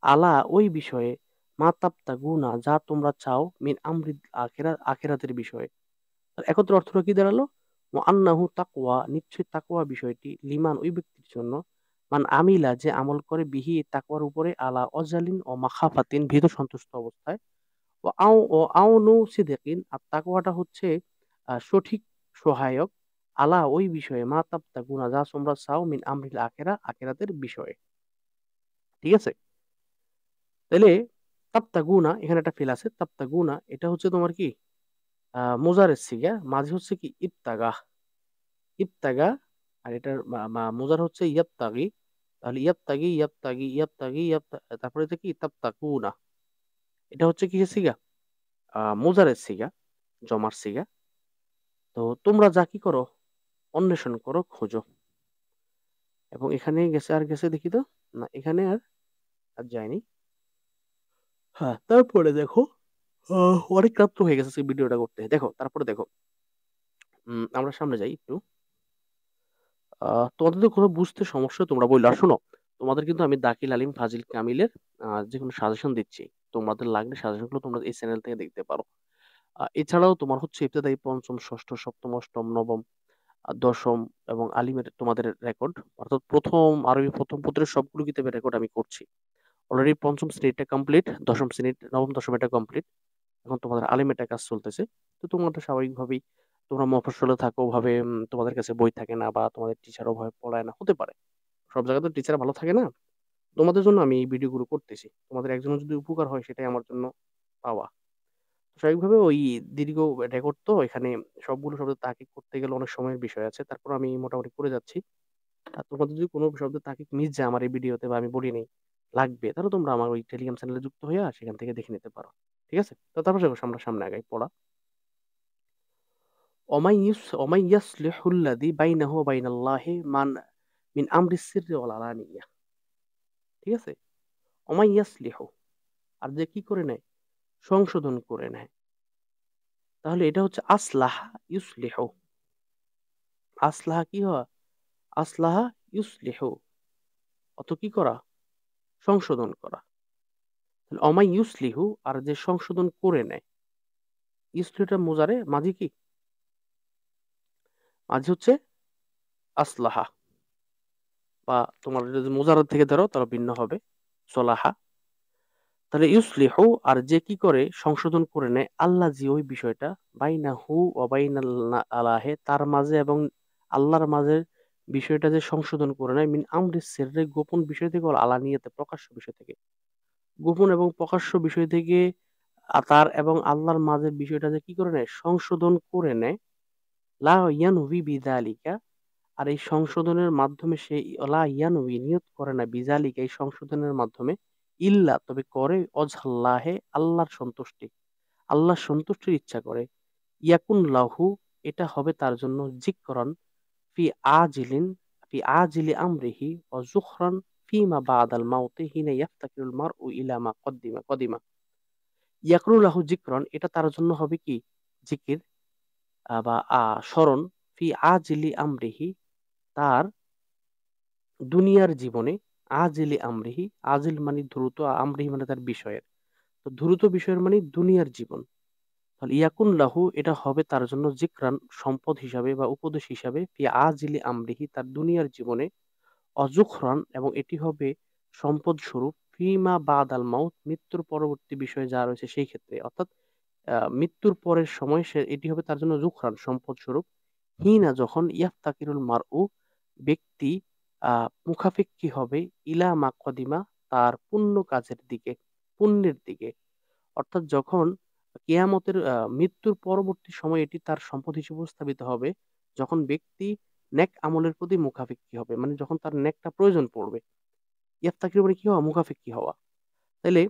আলা ওই বিষয়ে, মা তাবতাগুনা যা তোমরা চাও, মিন আমরিল আখিরাতের বিষয়ে। একত্র অর্থটা কি দাঁড়ালো? আন্নাহু তাকওয়া নিশ্চয় তাকওয়া বিষয়টি, লিমান ওই ব্যক্তির জন্য, মান আমিলা যে আমল করে, বিহি তাকওয়ার উপরে, আলা অজালিন ও মাখাফাতিন ভীত সন্তুষ্ট অবস্থায়, ও আউনু সিদ্দিকিন আর তাকওয়াটা হচ্ছে সঠিক সহায়ক, আলা ওই বিষয়ে, মা তাবতাগুনা যা তোমরা চাও, মিন আমরিল আখিরাতের বিষয়ে। ঠিক আছে? তাহলে তাবতাগুনা এখানে একটা ফেল আছে, তাবতাগুনা এটা হচ্ছে তোমার কি মুজারের সিগা, মাঝে হচ্ছে কি ইবতাগা, ইবতাগা, আর এটার মুজার হচ্ছে ইয়াবতাগি। তাহলে ইয়াবতাগি ইয়াবতাগি ইয়াবতাগি তারপরে এটা কি তাবতাগুনা, এটা হচ্ছে কি সিগা মুজারের সিগা, জমার সিগা। তো তোমরা যা কি করো, অন্বেষণ করো, খোঁজো। এবং এখানে গেছে, আর গেছে দেখি তো, না এখানে আর আর যায়নি। হ্যাঁ, তারপরে দেখো অনেক রাত্র হয়ে গেছে ভিডিওটা করতে। দেখো তারপরে দেখো, আমরা সামনে যাই একটু। তোমাদের তো কোনো বুঝতে সমস্যা তোমরা বললো। আর শোনো, তোমাদের কিন্তু আমি দাখিল আলিম ফাজিল কামিলের যে কোনো সাজেশন দিচ্ছি। তোমাদের লাগলে সাজেশনগুলো তোমরা এই চ্যানেল থেকে দেখতে পারো। এছাড়াও তোমার হচ্ছে ইবতেদায়ী পঞ্চম, ষষ্ঠ, সপ্তম, অষ্টম, নবম, দশম এবং আলিমের তোমাদের রেকর্ড, অর্থাৎ প্রথম আরবি প্রথম পত্রের সবগুলো কিতাবের রেকর্ড আমি করছি। অলরেডি পঞ্চম শ্রেণীটা কমপ্লিট, দশম শ্রেণী, নবম দশম এটা কমপ্লিট। এখন তোমাদের আলিমের কাজ চলতেছে। তো তোমাদের স্বাভাবিকভাবেই তোমরা মফস্বলে থাকো ভাবে, তোমাদের কাছে বই থাকে না, বা তোমাদের টিচারও ভাবে পড়ায় না, হতে পারে। সব জায়গায় তো টিচার ভালো থাকে না। তোমাদের জন্য আমি এই ভিডিওগুলো করতেছি, তোমাদের একজনের যদি উপকার হয় সেটাই আমার জন্য পাওয়া। স্বাভাবিকভাবে ওই দীর্ঘ রেকর্ড তো, এখানে সবগুলো শব্দ তাকিদ করতে গেলে অনেক সময়ের বিষয় আছে, তারপর আমি মোটামুটি করে যাচ্ছি। আর তোমাদের যদি কোনো শব্দ তাকিদ মিস যায় আমার এই ভিডিওতে, বা আমি বলি নেই লাগবে, তাহলে তোমরা আমার ওই টেলিগ্রাম চ্যানেলে যুক্ত হয়ে সেখান থেকে দেখে নিতে পারো। ঠিক আছে? তো তারপর দেখো আমরা সামনে আগাই পড়া। ওমাইয়াসলিহুল্লাযী বাইনাহু ওয়া বাইনাল্লাহি মিন আমরিস সিররি ওয়াল আলানিয়া। ঠিক আছে? ওমাইয়াসলিহু, আর যে কি করে নেয়, সংশোধন করে নেয়। তাহলে এটা হচ্ছে আসলাহা ইউসলিহু। আসলাহা কি হয়? আসলাহা ইউসলিহু, অত কি করা, সংশোধন করা। তাহলে অমাই ইউসলিহু, আর যে সংশোধন করে নেয়। ইউসলিহুটা মুজারে, মাঝি কি, মাঝি হচ্ছে আসলাহা, বা তোমার যদি মুজারাদ থেকে ধরো তাহলে ভিন্ন হবে, সলাহা। তাহলে ইউসলিহু, আর যে কি করে, সংশোধন করে নেয়, আল্লাহ জি ওই বিষয়টা, বাইনাহু ওয়া বাইনাল আলাহে তার মাঝে এবং আল্লাহর মাঝে, বিষয়টা যে সংশোধন করে নেয়, মিন আমরি সিররে গোপন বিষয় থেকে, ওয়াল আলানিয়াতে প্রকাশ্য বিষয় থেকে। গোপন এবং প্রকাশ্য বিষয় থেকে তার এবং আল্লাহর মাঝের বিষয়টা যে কি করে নেয়, সংশোধন করে নেয়। লা ইয়ানভি বিযালিকা, আর এই সংশোধনের মাধ্যমে সে, লা ইয়ানভি নিয়ত করে না, বিযালিকা এই সংশোধনের মাধ্যমে, ইল্লা তবে করে, অজহাল্লাহে আল্লাহর সন্তুষ্টি, আল্লাহর সন্তুষ্টির ইচ্ছা করে, ইয়াকুন লাহু এটা হবে তার জন্য, যিকরান ফি আজিলিন ফি আজিলি আমরিহি ওয়া যুখরান ফিমা বাদাল মাউতি হিনা ইয়াফতাকিরুল মারউ ইলা মা কদিমা। ইয়াকরু লাহু যিকরান এটা তার জন্য হবে কি, জিকির, বা স্মরণ, ফি আজিলি আমরিহি তার দুনিয়ার জীবনে, আজিলি আমরিহি, আজিল মানে দ্রুত, আমরিহি মানে তার বিষয়ের, তো দ্রুত বিষয়ের মানে দুনিয়ার জীবন। তাহলে ইয়াকুন লাহু এটা হবে তার জন্য, জিকরান সম্পদ হিসাবে বা উপদেশ হিসাবে, ফি আজিলি আমরিহি তার দুনিয়ার জীবনে, অজুখরান এবং এটি হবে সম্পদ স্বরূপ, ফিমা বাদ আল মাউত মৃত্যুর পরবর্তী বিষয়ে যা রয়েছে সেই ক্ষেত্রে, অর্থাৎ মৃত্যুর পরের সময় সে এটি হবে তার জন্য জুখরান সম্পদ স্বরূপ, হিনা যখন, ইয়াফতাকিরুল মারউ ব্যক্তি মুখাপেক্ষী হবে, ইলা মা কদিমা তার পুণ্য কাজের দিকে, পুণ্যের দিকে। অর্থাৎ যখন কিয়ামতের মৃত্যুর পরবর্তী সময় এটি তার সম্পদ হিসেবে উপস্থাপিত হবে, যখন ব্যক্তি নেক আমলের প্রতি মুখাপেক্ষী হবে, মানে যখন তার নেকটা প্রয়োজন পড়বে। ইয়াফতাকির মানে কি হওয়া, মুখাপেক্ষী হওয়া। তাইলে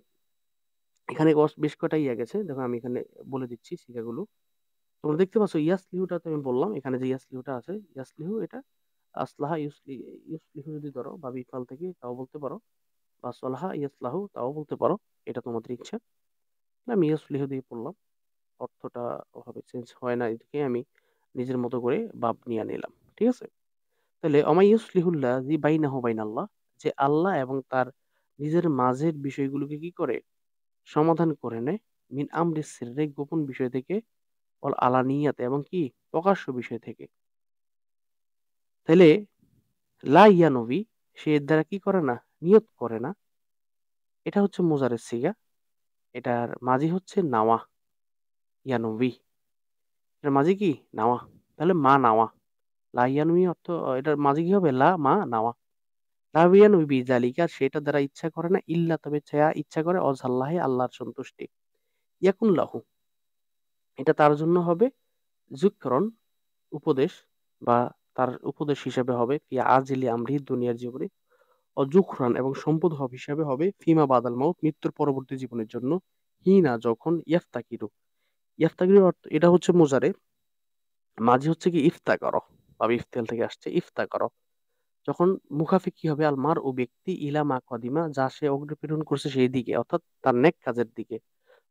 এখানে বেশ কয়টা ইয়া গেছে, দেখো আমি এখানে বলে দিচ্ছি শিখাগুলো। তোমরা দেখতে পাচ্ছ ইয়াসলিহুটা তো আমি বললাম, এখানে যে ইয়াসলিহুটা আছে, ইয়াসলিহু এটা আসলাহা ইউসলিহু যদি ধরো বা বিফাল থেকে তাও বলতে পারো, বা সলাহা ইয়াসলাহু তাও বলতে পারো, এটা তোমাদের ইচ্ছা। আমি ইয়াসলিহু দিয়ে পড়লাম। অর্থটা ওভাবে চেঞ্জ হয় না, এদিকে আমি নিজের মতো করে বাব নিয়ে নিলাম। ঠিক আছে? তাহলে অমাইয়ুসলিহুল্লাহ জি বাইনাহু বাইনাল্লাহ, যে আল্লাহ এবং তার নিজের মাঝের বিষয়গুলোকে কি করে সমাধান করে নেয়, মিন আমরি সিররে গোপন বিষয় থেকে, অল আলানিয়াতে এবং কি প্রকাশ্য বিষয় থেকে। তাহলে লা ইয়া নবী, সে এর দ্বারা কি করে না, নিয়ত করে না। এটা হচ্ছে মুজারের সিগা, এটার মাঝি হচ্ছে নাওয়া, ইয়া নবী, এটার মাঝি কি নাওয়া। তাহলে মা নাওয়া, লা ইয়া নবী অর্থ, এটার মাঝি কি হবে, লা মা নাওয়া। লা ইয়া নবী বিজালিকা, সেটা দ্বারা ইচ্ছা করে না, ইল্লা তবে চায়া ইচ্ছা করে, অজাল্লাহে আল্লাহর সন্তুষ্টি, ইয়াকুন লাহু, এটা তার জন্য হবে যুকরন উপদেশ, বা তার উপদেশ হিসেবে হবে ফি আজিলি আমরি দুনিয়ার জীবনে, অযুখরান এবং সম্পদ হিসাবে হবে ফিমা বাদাল মাউত মৃত্যুর পরবর্তী জীবনের জন্য, হিনা যখন ইয়াফতাকিরু, ইয়াফতাকিরু অর্থ এটা হচ্ছে মোজারে, মাঝে হচ্ছে কি ইফতা করো, বা ইফতেল থেকে আসছে ইফতা করো, যখন মুখাফি কি হবে আলমার ও ব্যক্তি ইলা মা কদিমা, যা সে অগ্রপ্রেরণ করছে সেই দিকে, অর্থাৎ তার নেক কাজের দিকে।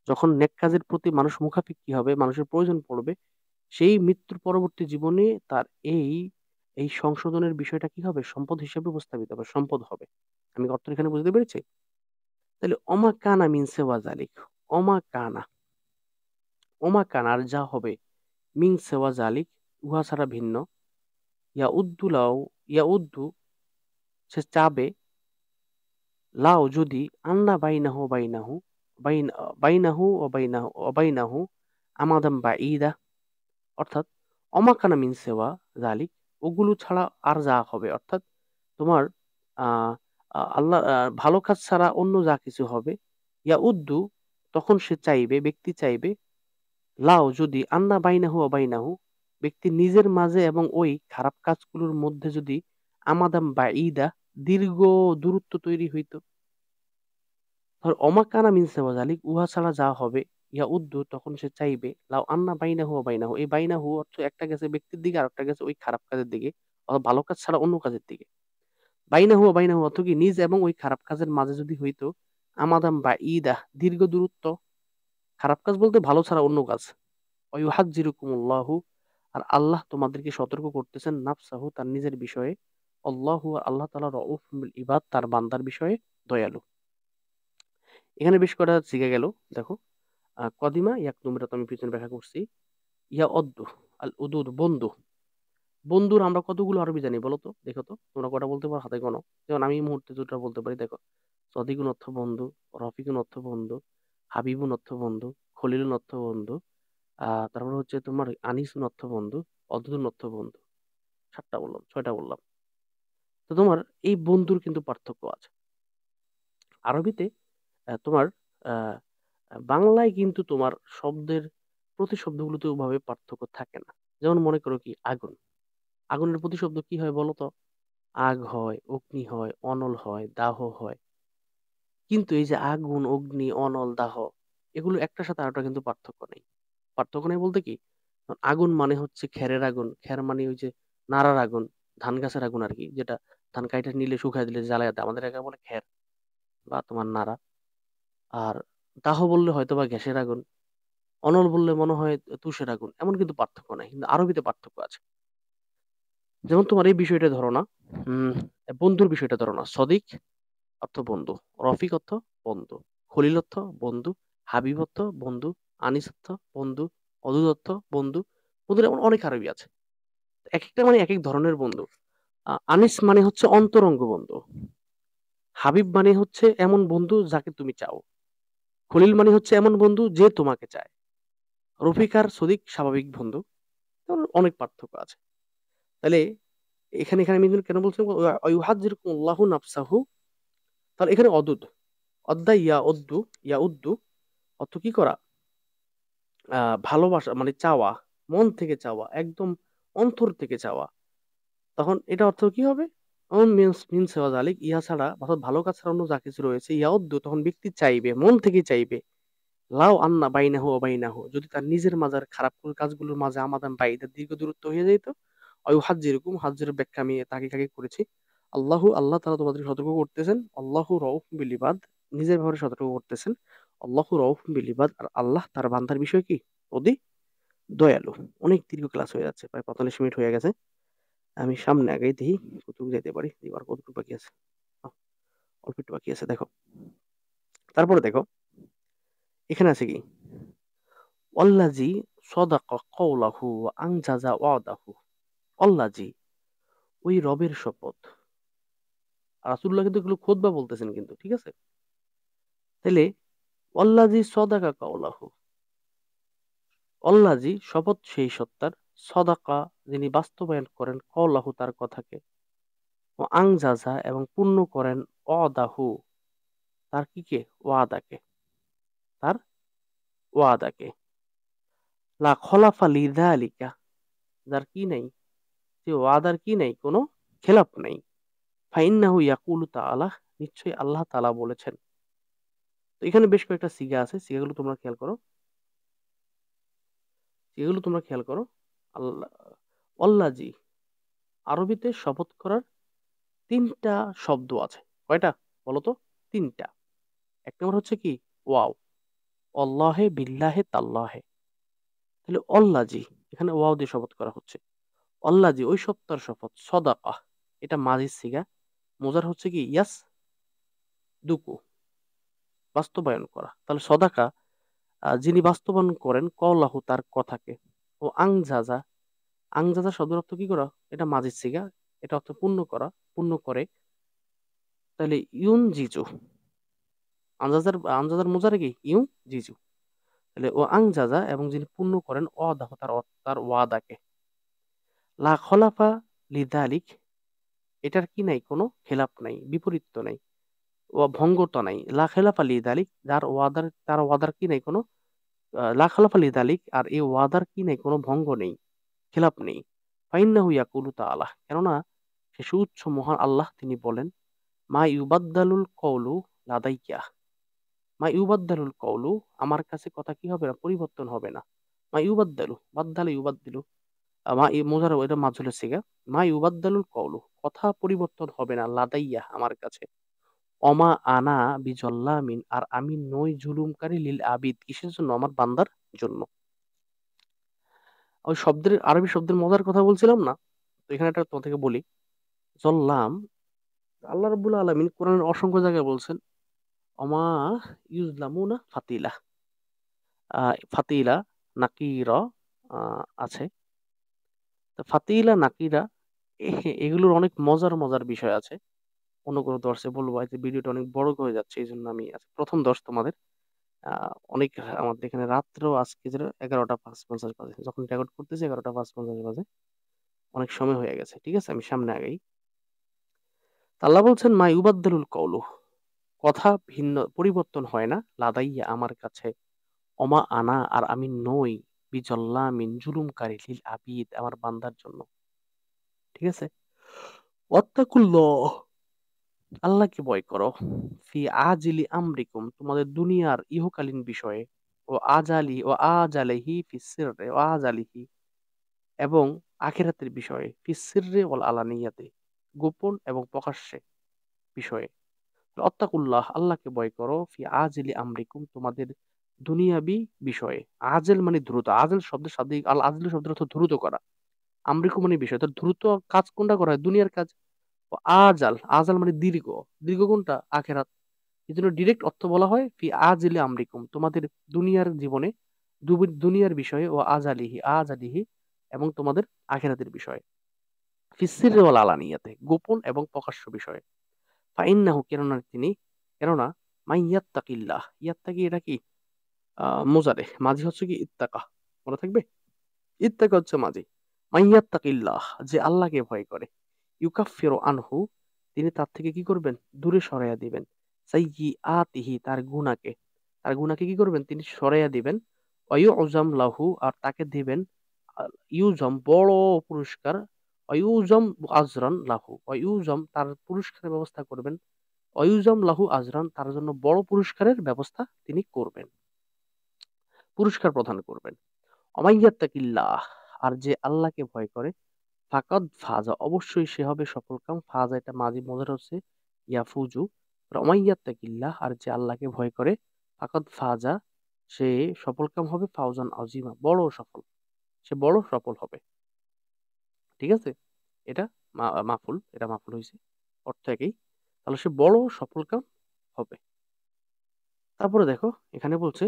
যখন নেক কাজের প্রতি মানুষ মুখাফি কি হবে, মানুষের প্রয়োজন পড়বে, সেই মৃত্যুর পরবর্তী জীবনে তার এই এই সংশোধনের বিষয়টা কি হবে, সম্পদ হিসেবে উপস্থাপিত হবে, সম্পদ হবে। আমি অর্থ এখানে বুঝতে পেরেছি? তাহলে অমা কানা মিন সেওয়া জালিক, অমা কানা, অমা কানার যা হবে, মিন সেওয়া জালিক উহা ছাড়া ভিন্ন, ইয়া উদ্দু লাউ, ইয়া উদ্দু সে চাবে, লাউ যদি, আন্না বাইনাহু বাইনাহু, বাইন বাইনাহু ও বাইনাহু ও বাইনাহু আমাদাম বা ইদা, অর্থাৎ অমাকানা মিন সেওয়া জালিক, ওগুলো ছাড়া আর যা হবে, অর্থাৎ তোমার আহ আল্লাহ ভালো কাজ ছাড়া অন্য যা কিছু হবে, ইয়া উদ্দু তখন সে চাইবে, ব্যক্তি চাইবে, লাও যদি, আন্না বাইনাহু অবাইনাহু ব্যক্তি নিজের মাঝে এবং ওই খারাপ কাজগুলোর মধ্যে যদি, আমাদাম বা ইদা দীর্ঘ দূরত্ব তৈরি হইতো। ধর অমাকানা মিন সেওয়া জালিক, উহা ছাড়া যা হবে, ইয়া উদ্দু তখন সে চাইবে, লাও আন্না বাইনাহু অবাইনাহু, এই বাইনাহু অর্থ একটা গেছে ব্যক্তির দিকে আর একটা গেছে ওই খারাপ কাজের দিকে, অথবা ভালো কাজ ছাড়া অন্য কাজের দিকে। বাইনাহু বাইনাহু অর্থ কি, নিজ এবং ওই খারাপ কাজের মাঝে যদি হইতো, আমাদাম বা ইদা দীর্ঘ দূরত্ব, খারাপ কাজ বলতে ভালো ছাড়া অন্য কাজ, ওয়াইউহাজ্জিরুকুমুল্লাহু আর আল্লাহ তোমাদেরকে সতর্ক করতেছেন, নাফসাহু তার নিজের বিষয়ে, আল্লাহু আর আল্লাহ তাআলা রাউফ বিল ইবাদ তার বান্দার বিষয়ে দয়ালু। এখানে বেশ কটা শিখে গেল। দেখো, কদিমা ইয়াক তুমরা, তো আমি পিছনে ব্যাখ্যা করছি। ইয়া অদ্দু, আল উদুদ বন্ধু, বন্ধুর আমরা কতগুলো আরবি জানি বলো তো, দেখো তো তোমরা কটা বলতে পারো হাতে গোনো। যেমন আমি এই মুহূর্তে দুটো বলতে পারি, দেখো, সদিকুন অর্থ বন্ধু, রফিকুন অর্থ বন্ধু, হাবিবুন অর্থ বন্ধু, খলিলুন অর্থ বন্ধু, তারপর হচ্ছে তোমার আনিসুন অর্থ বন্ধু, অদ্ভুতুন অর্থ বন্ধু। 7টা বললাম, 6টা বললাম। তো তোমার এই বন্ধুর কিন্তু পার্থক্য আছে আরবিতে। তোমার আহ, বাংলায় কিন্তু তোমার শব্দের প্রতিশব্দগুলোতে ওভাবে পার্থক্য থাকে না। যেমন মনে করো কি আগুন, আগুনের প্রতিশব্দ কি হয় বলো তো? আগ হয়, অগ্নি হয়, অনল হয়, দাহ হয়। কিন্তু এই যে আগুন, অগ্নি, অনল, দাহ, এগুলো একটার সাথে আরেকটা কিন্তু পার্থক্য নেই। পার্থক্য নেই বলতে কি, আগুন মানে হচ্ছে খেরের আগুন, খের মানে ওই যে নাড়ার আগুন, ধান গাছের আগুন আর কি, যেটা ধান কাইটা নিলে শুকায় দিলে জ্বালায় দেয়, আমাদের এলাকায় বলে খের বা তোমার নাড়া। আর দাহ বললে হয়তো বা গ্যাসের আগুন, অনল বললে মনে হয় তুষের আগুন। এমন কিন্তু পার্থক্য নাই, কিন্তু আরবিতে পার্থক্য আছে। যেমন তোমার এই বিষয়টা ধরো না, উম বন্ধুর বিষয়টা ধরো না, সদিক অর্থ বন্ধু, রফিক অর্থ বন্ধু, খলিল অর্থ বন্ধু, হাবিব অর্থ বন্ধু, আনিস অর্থ বন্ধু, অদুদ অর্থ বন্ধু। বন্ধুর এমন অনেক আরবি আছে, এক একটা মানে এক এক ধরনের বন্ধু। আনিস মানে হচ্ছে অন্তরঙ্গ বন্ধু, হাবিব মানে হচ্ছে এমন বন্ধু যাকে তুমি চাও, খলিল মানে হচ্ছে এমন বন্ধু যে তোমাকে চায়, রফিক আর সদিক স্বাভাবিক বন্ধু। তো অনেক পার্থক্য আছে। তাহলে এখানে এখানে আমি কেন বলছি ইউহাজ্জিরকুম আল্লাহু নাফসাহু, তাহলে এখানে অদুদ, অদ্দা ইয়া উদ্দু, ইয়া উদ্দু অর্থ কি করা, ভালোবাসা মানে চাওয়া, মন থেকে চাওয়া, একদম অন্তর থেকে চাওয়া। তখন এটা অর্থ কি হবে, মিনস মিনস আলিক ইহা ছাড়া, অর্থাৎ ভালো কাজ ছাড়া অন্য যা কিছু রয়েছে, ইয়াউদ্দু তখন ব্যক্তি চাইবে, মন থেকে চাইবে, লাও আন্না বাইনাহু ও বাইনাহু যদি তার নিজের মাঝার খারাপ কাজগুলোর মাঝে আমাদান বাইদের দীর্ঘ দূরত্ব হয়ে যেত। অয়ু হাজ যেরকম হাজ্জের ব্যাখ্যা আমি তাকে কাকে করেছি, আল্লাহু আল্লাহ তাআলা তোমাদের সতর্ক করতেছেন, আল্লাহু রাউফ বিল ইবাদ নিজের ব্যাপারে সতর্ক করতেছেন, আল্লাহু রাউফ বিল ইবাদ আর আল্লাহ তার বান্দার বিষয় কি অতি দয়ালু। অনেক দীর্ঘ ক্লাস হয়ে যাচ্ছে, প্রায় 45 মিনিট হয়ে গেছে। আমি সামনে আগাই দেখি কতটুকু যেতে পারি, এবার কতটুকু বাকি আছে। আহ, অল্প একটু বাকি আছে, দেখো। তারপরে দেখো এখানে আছে কি, অল্লাজি সদাকা কওলাহু ওয়া আনজাজা ওয়াদাহু। অল্লাজি, ওই রবের শপথ। রাসূলুল্লাহ কিন্তু এগুলো খুতবা বলতেছেন কিন্তু, ঠিক আছে? তাহলে অল্লাজি সদাকা কাওলাহু, অল্লাজি শপথ সেই সত্তার, সদাকা যিনি বাস্তবায়ন করেন, কওলাহু তার কথাকে, ও আংজাজা এবং পূর্ণ করেন, অদাহু তার কি কে, ওয়াদাকে, তার ওয়াদাকে। লা খলাফা লিযালিকা, যার কি নাই, যে ওয়াদার কি নাই, কোনো খেলাপ নাই। ফাইন্নাহু ইয়াকুলু তাআলা, নিশ্চয়ই আল্লাহ তাআলা বলেছেন। তো এখানে বেশ কয়েকটা সিগা আছে, সিগাগুলো তোমরা খেয়াল করো, সিগাগুলো তোমরা খেয়াল করো। আল্লাহ, অল্লাজি, আরবিতে শপথ করার তিনটা শব্দ আছে। কয়টা বলো তো? তিনটা। এক নম্বর হচ্ছে কি, ওয়াও, অল্লাহে বিল্লাহে তাল্লাহে। তাহলে অল্লাজি, এখানে ওয়াও দিয়ে শপথ করা হচ্ছে। অল্লাজি, ওই সত্তার শপথ, সদাকা, এটা মাজির সিগা, মোজার হচ্ছে কি ইয়াস দুকু, বাস্তবায়ন করা। তাহলে সদাকা, যিনি বাস্তবায়ন করেন, কওলাহু তার কথাকে, ও আংজাজা, আংজাজা শব্দের অর্থ কি করা, এটা মাজির সিগা, এটা অর্থ পূর্ণ করা, পূর্ণ করে। তাহলে ইউন জিজু, আনজাজার আনজাজার মোজারে কি ইউ জিজু। তাহলে ও আংজাজা, এবং যিনি পূর্ণ করেন, অদাহ তার তার ওয়াদাকে। লা খলাফা লিদালিক, এটার কি নাই, কোনো খেলাপ নাই, বিপরীত নাই, ও ভঙ্গতা নাই। লা খেলাফা লিদালিক, যার ওয়াদার, তার ওয়াদার কি নাই কোনো, লা খেলাফা লিদালিক, আর এই ওয়াদার কি নাই, কোনো ভঙ্গ নেই, খেলাপ নেই। ফাইন্নাহু ইয়াকুলু তাআলা, কেননা সে সুউচ্চ মহান আল্লাহ, তিনি বলেন, মা ইউবাদ্দালুল কওলু লাদাইয়া, মা ইউবাদ্দালুল কওলু, আমার কাছে কথা কি হবে না, পরিবর্তন হবে না। মা ইউবাদ্দালু, বাদ্দালে ইউবাদ্দিলু, মা মোজার, এটা মাজহুলের সিগা। মা ইউবাদ্দালুল কওলু, কথা পরিবর্তন হবে না, লাদাইয়া আমার কাছে। অমা আনা বিজল্লামিন, আর আমি নই জুলুমকারী, লিল আবিদ, কিসের জন্য, আমার বান্দার জন্য। ওই শব্দের, আরবি শব্দের মজার কথা বলছিলাম না, তো এখানে একটা তোমাকে বলি। জল্লাম, আল্লাহ রাব্বুল আলামিন কোরআনের অসংখ্য জায়গায় বলছেন, অমা ইউজলামুনা ফাতিলা। ফাতিলা, নাকিরা আছে। তো ফাতিলা, নাকিরা, এগুলোর অনেক মজার মজার বিষয় আছে। অন্য কোনো দর্শে বলবো, যে ভিডিওটা অনেক বড় হয়ে যাচ্ছে, এই জন্য আমি আজকে প্রথম দর্শ তোমাদের। অনেক, আমাদের এখানে রাত্র আজকে যে 11টা 55 বাজে, যখন রেকর্ড করতেছি 11টা 55 বাজে, অনেক সময় হয়ে গেছে। ঠিক আছে, আমি সামনে আগাই। তা আল্লাহ বলছেন, মা ইউবাদ্দালুল কওলু, কথা ভিন্ন পরিবর্তন হয় না, লাদাইয়া আমার কাছে, অমা আনা, আর আমি নই, বিজল্লামিন জুলুমকারী, লিল আবিদ আমার বান্দার জন্য। ঠিক আছে, ওয়াত্তাকুল্লাহ, আল্লাহকে ভয় করো, ফি আজিলি আমরিকুম, তোমাদের দুনিয়ার ইহকালীন বিষয়ে, ও আজালি ও আজালিহি ফি সিররে ও আজালিহি, এবং আখিরাতের বিষয়ে, ফি সিররে ওয়াল আলানিয়াতে, গোপন এবং প্রকাশ্যে বিষয়ে। অত্তাকুল্লাহ, আল্লাহকে ভয় করো, ফি আজিলি আমরিকুম, তোমাদের দুনিয়াবি বিষয়ে। আজেল মানে দ্রুত, আজেল শব্দের শাব্দিক, আল আজল শব্দের অর্থ দ্রুত করা, আমরিকুম মানে বিষয়। তো দ্রুত কাজ কোনটা করা হয়, দুনিয়ার কাজ। ও আজাল, আজাল মানে দীর্ঘ, দীর্ঘ কোনটা, আখেরাত। এই জন্য ডিরেক্ট অর্থ বলা হয় ফি আজিলি আমরিকুম, তোমাদের দুনিয়ার জীবনে, দুনিয়ার বিষয়ে, ও আজালিহি আজালিহি, এবং তোমাদের আখেরাতের বিষয়ে, ফি সিররি ওয়াল আলানিয়াতে, গোপন এবং প্রকাশ্য বিষয়ে। ফাইন্নাহু, কেননা তিনি, কেননা মাই ইয়াত্তাকিল্লাহ, ইয়াত্তাকি এটা কি, মোজারে, মাঝি হচ্ছে কি ইত্তাকা, মনে থাকবে, ইত্তাকা হচ্ছে মাঝি। মাই ইয়াত্তাকিল্লাহ, যে আল্লাহকে ভয় করে, ইউকাফিরু আনহু, তিনি তার থেকে কি করবেন, দূরে সরাইয়া দিবেন, সাইয়্যিআতিহি, তার গুনাহকে, তার গুনাহকে কি করবেন, তিনি সরাইয়া দিবেন। ওয়ায়ুযম লাহু, আর তাকে দিবেন, ইউজম বড় পুরস্কার, অয়ুজম আজরান লাহু, অয়ুজম তার পুরস্কারের ব্যবস্থা করবেন, অয়ুজম লাহু আজরান, তার জন্য বড় পুরস্কারের ব্যবস্থা তিনি করবেন, পুরস্কার প্রদান করবেন। অমাইয়াত্তাকিল্লাহ, আর যে আল্লাহকে ভয় করে, ফাকাদ ফাজা, অবশ্যই সে হবে সফলকাম। ফাজা, এটা মাঝি, মজার হচ্ছে ইয়াফুজু। অমাইয়াত্তাকিল্লাহ, আর যে আল্লাহকে ভয় করে, ফাকাদ ফাজা, সে সফলকাম হবে ফাউজান আজিমা, বড় সফল, সে বড় সফল হবে। ঠিক আছে, এটা মাফুল, এটা মাফুল হয়েছে, অর্থ একই। তাহলে সে বড় সফলকাম হবে। তারপরে দেখো এখানে বলছে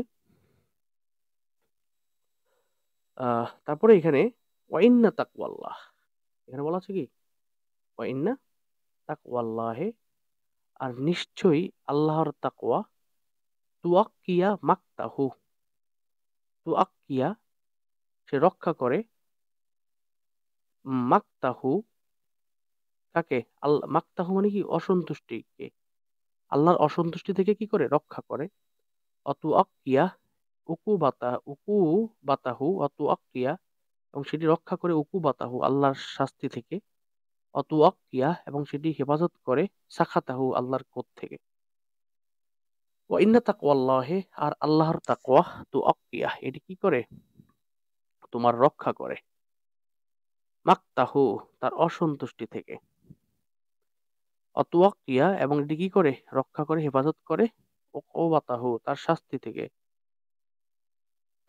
তারপরে এখানে ওয়াইন্না তাকওয়াল্লাহ, এখানে বলা আছে কি ওয়াইন্না তাকওয়াল্লাহে, আর নিশ্চয়ই আল্লাহর তাকওয়া, তুয়াক্কিয়া মাক্তাহু, তুয়াক্কিয়া সে রক্ষা করে, মাক্তাহু কাকে, আল্লাহ মাক্তাহু মানে কি অসন্তুষ্টিকে, আল্লাহর অসন্তুষ্টি থেকে কি করে রক্ষা করে। অতুয়াক্কিয়া উকু বাতাহু অতুয়াক্কিয়া, এবং সেটি রক্ষা করে উকু বাতাহু আল্লাহর শাস্তি থেকে, অতুয়াক্কিয়া এবং সেটি হেফাজত করে সাখাতাহু আল্লাহর কোপ থেকে। ওয়া ইন্না তাকওয়াল্লাহি, আর আল্লাহর তাকওয়া, তুআক্কিয়া এটি কি করে, তোমার রক্ষা করে, মাক্তাহু তার অসন্তুষ্টি থেকে, অতুয়াক্কিয়া এবং এটি কি করে রক্ষা করে হেফাজত করে, ওবাতাহু তার শাস্তি থেকে।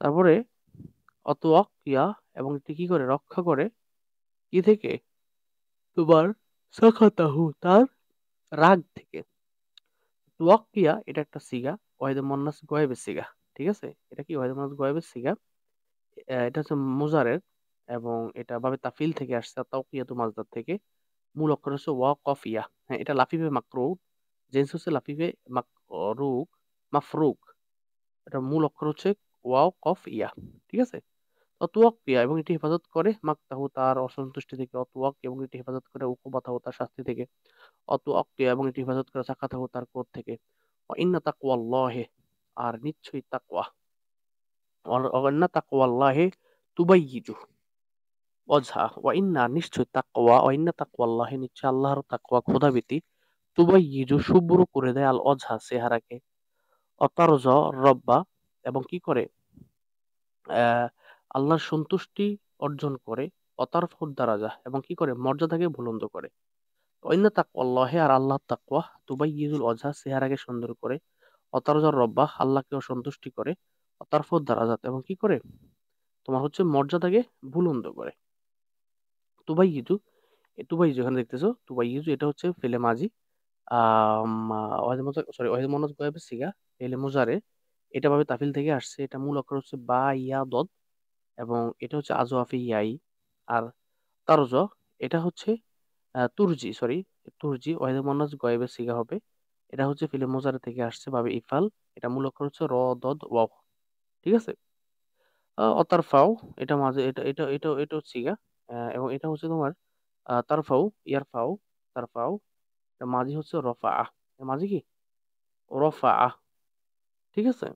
তারপরে অতুয়াক্কিয়া এবং এটি কি করে রক্ষা করে কি থেকে, তোমার সাখাতাহু তার রাগ থেকে। তুয়াক্কিয়া এটা একটা সিগা, ওয়াহিদে মুন্নাস গয়েবের সিগা। ঠিক আছে, এটা কি ওয়াহিদে মুন্নাস গয়েবের সিগা, এটা হচ্ছে মুজারের, এবং এটা বাবে তাফিল থেকে আসছে, তাওকিয়াতু মাজদার থেকে। মূল অক্ষর হচ্ছে ওয়া কফিয়া। হ্যাঁ, এটা লাফিফে মাকরুক, জেন্স হচ্ছে লাফিফে মাকরুক, মাফরুক। এটা মূল অক্ষর হচ্ছে ওয়াও কফ ইয়া। ঠিক আছে, অতুয়াক্কিয়া এবং এটি হেফাজত করে মাকতাহু তার অসন্তুষ্টি থেকে, অতুয়াক এবং এটি হেফাজত করে উকুবাতাহু তার শাস্তি থেকে, অতুয়াক্কিয়া এবং এটি হেফাজত করে সাকাতাহু তার ক্রোধ থেকে। ইন্না তাকওয়াল্লাহি, আর নিশ্চয়ই তাকওয়া, ইন্না তাকওয়াল্লাহি তুবাইয়িজু ওয়াজহা, ওয়া ইন্না নিশ্চয় তাকওয়া, ওয়া ইন্না তাকওয়াল্লাহি নিশ্চয় আল্লাহর তাকওয়া খোদাবিতি, তুবাইয়িজু শুভ্র করে দেয় আল অজহা চেহারাকে, অতারজ রব্বা এবং কি করে আহ আল্লাহর সন্তুষ্টি অর্জন করে, অতারফুদ দারাজা এবং কি করে মর্যাদাকে বুলন্দ করে। অন্য তাকওয়াল্লাহে, আর আল্লাহ তাকওয়া, তুবাইয়িজুল অজহা চেহারাকে সুন্দর করে, অতারজার রব্বা আল্লাহকেও সন্তুষ্টি করে, অতারফুদ দারাজাত এবং কি করে তোমার হচ্ছে মর্যাদাকে বুলন্দ করে। তুবাইয়িজু, তুবাইয়িজু এখানে দেখতেছো, তুবাইয়িজু এটা হচ্ছে ফেলে মাজি, ওয়াহিদ মুন্নাস গয়েবের সিগা, ফেলে মুজারে, এটা ভাবে তাফিল থেকে আসছে। এটা মূল অক্ষর হচ্ছে বা ইয়া দদ, এবং এটা হচ্ছে আজওয়াফি ইয়াই। আর তারজ এটা হচ্ছে তুরজি, তুরজি ওয়াহিদ মুন্নাস গয়েবের সিগা হবে। এটা হচ্ছে ফিলে মোজারে থেকে আসছে ভাবে ইফাল। এটা মূল অক্ষর হচ্ছে র দদ ওয়াও। ঠিক আছে, অতারফাও এটা মাঝে, এটা হচ্ছে সিগা, এবং এটা হচ্ছে তোমার তারফাও, ইয়ারফাও, তারফাও, এটা মাঝি হচ্ছে রফা, মাঝি কি রফা। ঠিক আছে,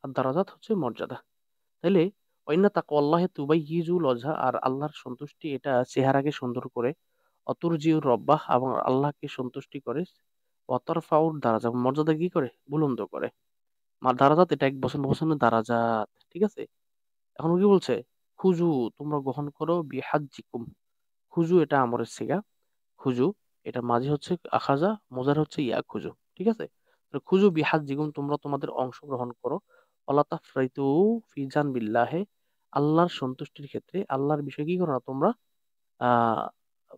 আর দারাজাত হচ্ছে মর্যাদা। তাইলে ওয়াইন্না তাকওয়াল্লাহি তুবাইয়িজুল ওয়াজহা, আর আল্লাহর সন্তুষ্টি এটা চেহারাকে সুন্দর করে, অতুরজিউর রব্বাহ এবং আল্লাহকে সন্তুষ্টি করে, অতরফাউর দারাজা মর্যাদা কি করে বুলন্দ করে। দারাজাত এটা এক বছর বছরের দারাজাত। ঠিক আছে, এখন কি বলছে, খুজু তোমরা গ্রহণ করো, বিহাজ্জিকুম, খুজু এটা আমরের সিগা, খুজু এটা মাঝি হচ্ছে আখাজা, মোজার হচ্ছে ইয়া খুজু। ঠিক আছে, তো খুজু বিহাজ্জিকুম তোমরা তোমাদের অংশগ্রহণ করো, ওয়ালা তাফরাইতু ফি জানবিল্লাহে, আল্লাহর সন্তুষ্টির ক্ষেত্রে আল্লাহর বিষয়ে কি করো না তোমরা, আহ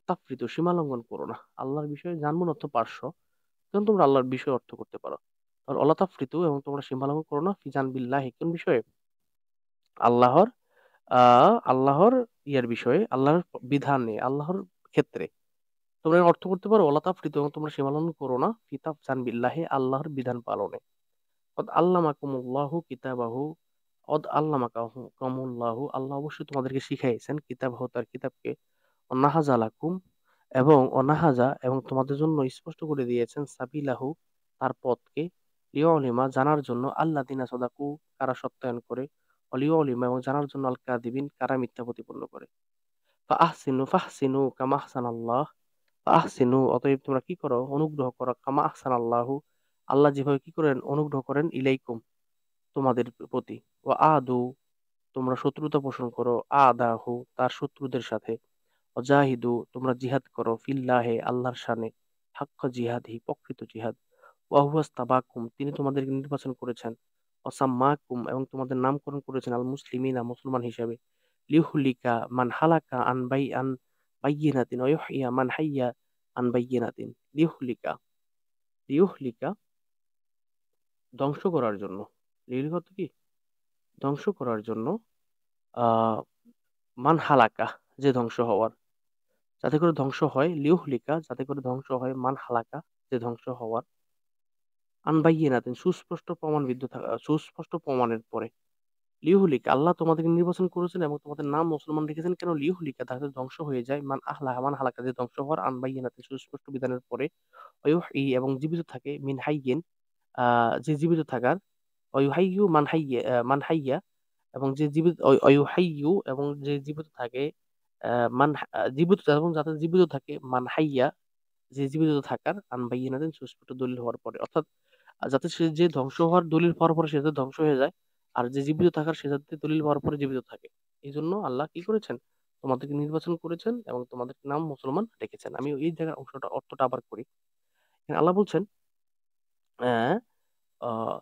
তাফরিতু সীমা লঙ্ঘন করো না। আল্লাহর বিষয়ে জানবো অর্থ পার্শ্ব, তখন তোমরা আল্লাহর বিষয়ে অর্থ করতে পারো। আর অলা তাফরিতু এবং তোমরা সীমা লঙ্ঘন করো না, ফি জানবিল্লাহি কোন বিষয়ে, আল্লাহর আল্লাহর ইয়ার বিষয়ে, আল্লাহর বিধানে, আল্লাহর ক্ষেত্রে তোমরা এর অর্থ করতে পারো। ওয়ালা তাফরিতু এবং তোমরা সীমালঙ্ঘন করো না, কিতাব জানবিল্লাহি আল্লাহর বিধান পালনে। কদ আল্লামাকুমুল্লাহু কিতাবাহু, অদ আল্লামাকাহুমুল্লাহু আল্লাহ অবশ্যই তোমাদেরকে শিখাইছেন, কিতাবাহু তার কিতাবকে, অনাহাজা লাকুম এবং অনাহাজা এবং তোমাদের জন্য স্পষ্ট করে দিয়েছেন, সাবিলাহু তার পথকে, লিওলিমা জানার জন্য, আল্লাহ দিনা সদাকু কারা সত্যায়ন করে, অলিওলিমা এবং জানার জন্য, আল কাদিবিন কারা মিথ্যা প্রতিপন্ন করে। ফাহসিনু কামা আহসানাল্লাহ, আহসিনু অতএব তোমরা কি করো, অনুগ্রহ করো, কামা আহসান আল্লাহু আল্লাহ যেভাবে কি করেন অনুগ্রহ করেন, ইলাইকুম তোমাদের প্রতি, ও আদু তোমরা শত্রুতা পোষণ করো, আদাহু তার শত্রুদের সাথে, অজাহিদু তোমরা জিহাদ করো, ফিল্লাহে আল্লাহর শানে, হাক্কা জিহাদি প্রকৃত জিহাদ, ওয়াহুয়াস্তাবাকুম তিনি তোমাদেরকে নির্বাচন করেছেন, অসাম্মাকুম এবং তোমাদের নামকরণ করেছেন আল মুসলিমিনা মুসলমান হিসাবে, লিহুলিকা মান হালাকা আন বাইয়িনাতিন ওয়া ইউহইয়া মান হাইয়া আন বাইয়িনাতিন। লিহুলিকা, লিহুলিকা ধ্বংস করার জন্য, লিহুলিকা অর্থ কি? ধ্বংস করার জন্য, আহ মান হালাকা যে ধ্বংস হওয়ার, যাতে করে ধ্বংস হয়, লিহুলিকা যাতে করে ধ্বংস হয়, মান হালাকা যে ধ্বংস হওয়ার, আনবাইয়িনাতিন সুস্পষ্ট প্রমাণ বিদ্য থাকা, সুস্পষ্ট প্রমাণের পরে, লিহুলিকা আল্লাহ তোমাদেরকে নির্বাচন করেছেন এবং তোমাদের নাম মুসলমান রেখেছেন কেন? লিহুলিকা তাহলে ধ্বংস হয়ে যায়, মান হালাকা যে ধ্বংস হওয়ার, আনবাইয়িনাতিন সুস্পষ্ট বিধানের পরে, অয়ুহয়ী এবং জীবিত থাকে, মিন হাইয়িন যে জীবিত থাকার, অয়ুহাইয়ু মান হাইয়া এবং যে জীবিত, অয়ুহাইয়ু এবং যে জীবিত থাকে, জীবিত এবং যাতে জীবিত থাকে, মান হাইয়া যে জীবিত থাকার, আনবাইয়িনাতিন সুস্পষ্ট দলিল হওয়ার পরে, অর্থাৎ যাতে সে যে ধ্বংস হওয়ার দলিল পাওয়ার পরে সে যাতে ধ্বংস হয়ে যায়, আর যে জীবিত থাকার সে যাতে দলিল পাওয়ার পরে জীবিত থাকে। এই জন্য আল্লাহ কি করেছেন? তোমাদেরকে নির্বাচন করেছেন এবং তোমাদের নাম মুসলমান রেখেছেন। আমি এই জায়গার অর্থটা আবার করি। এখানে আল্লাহ বলছেন, আহ, আহ,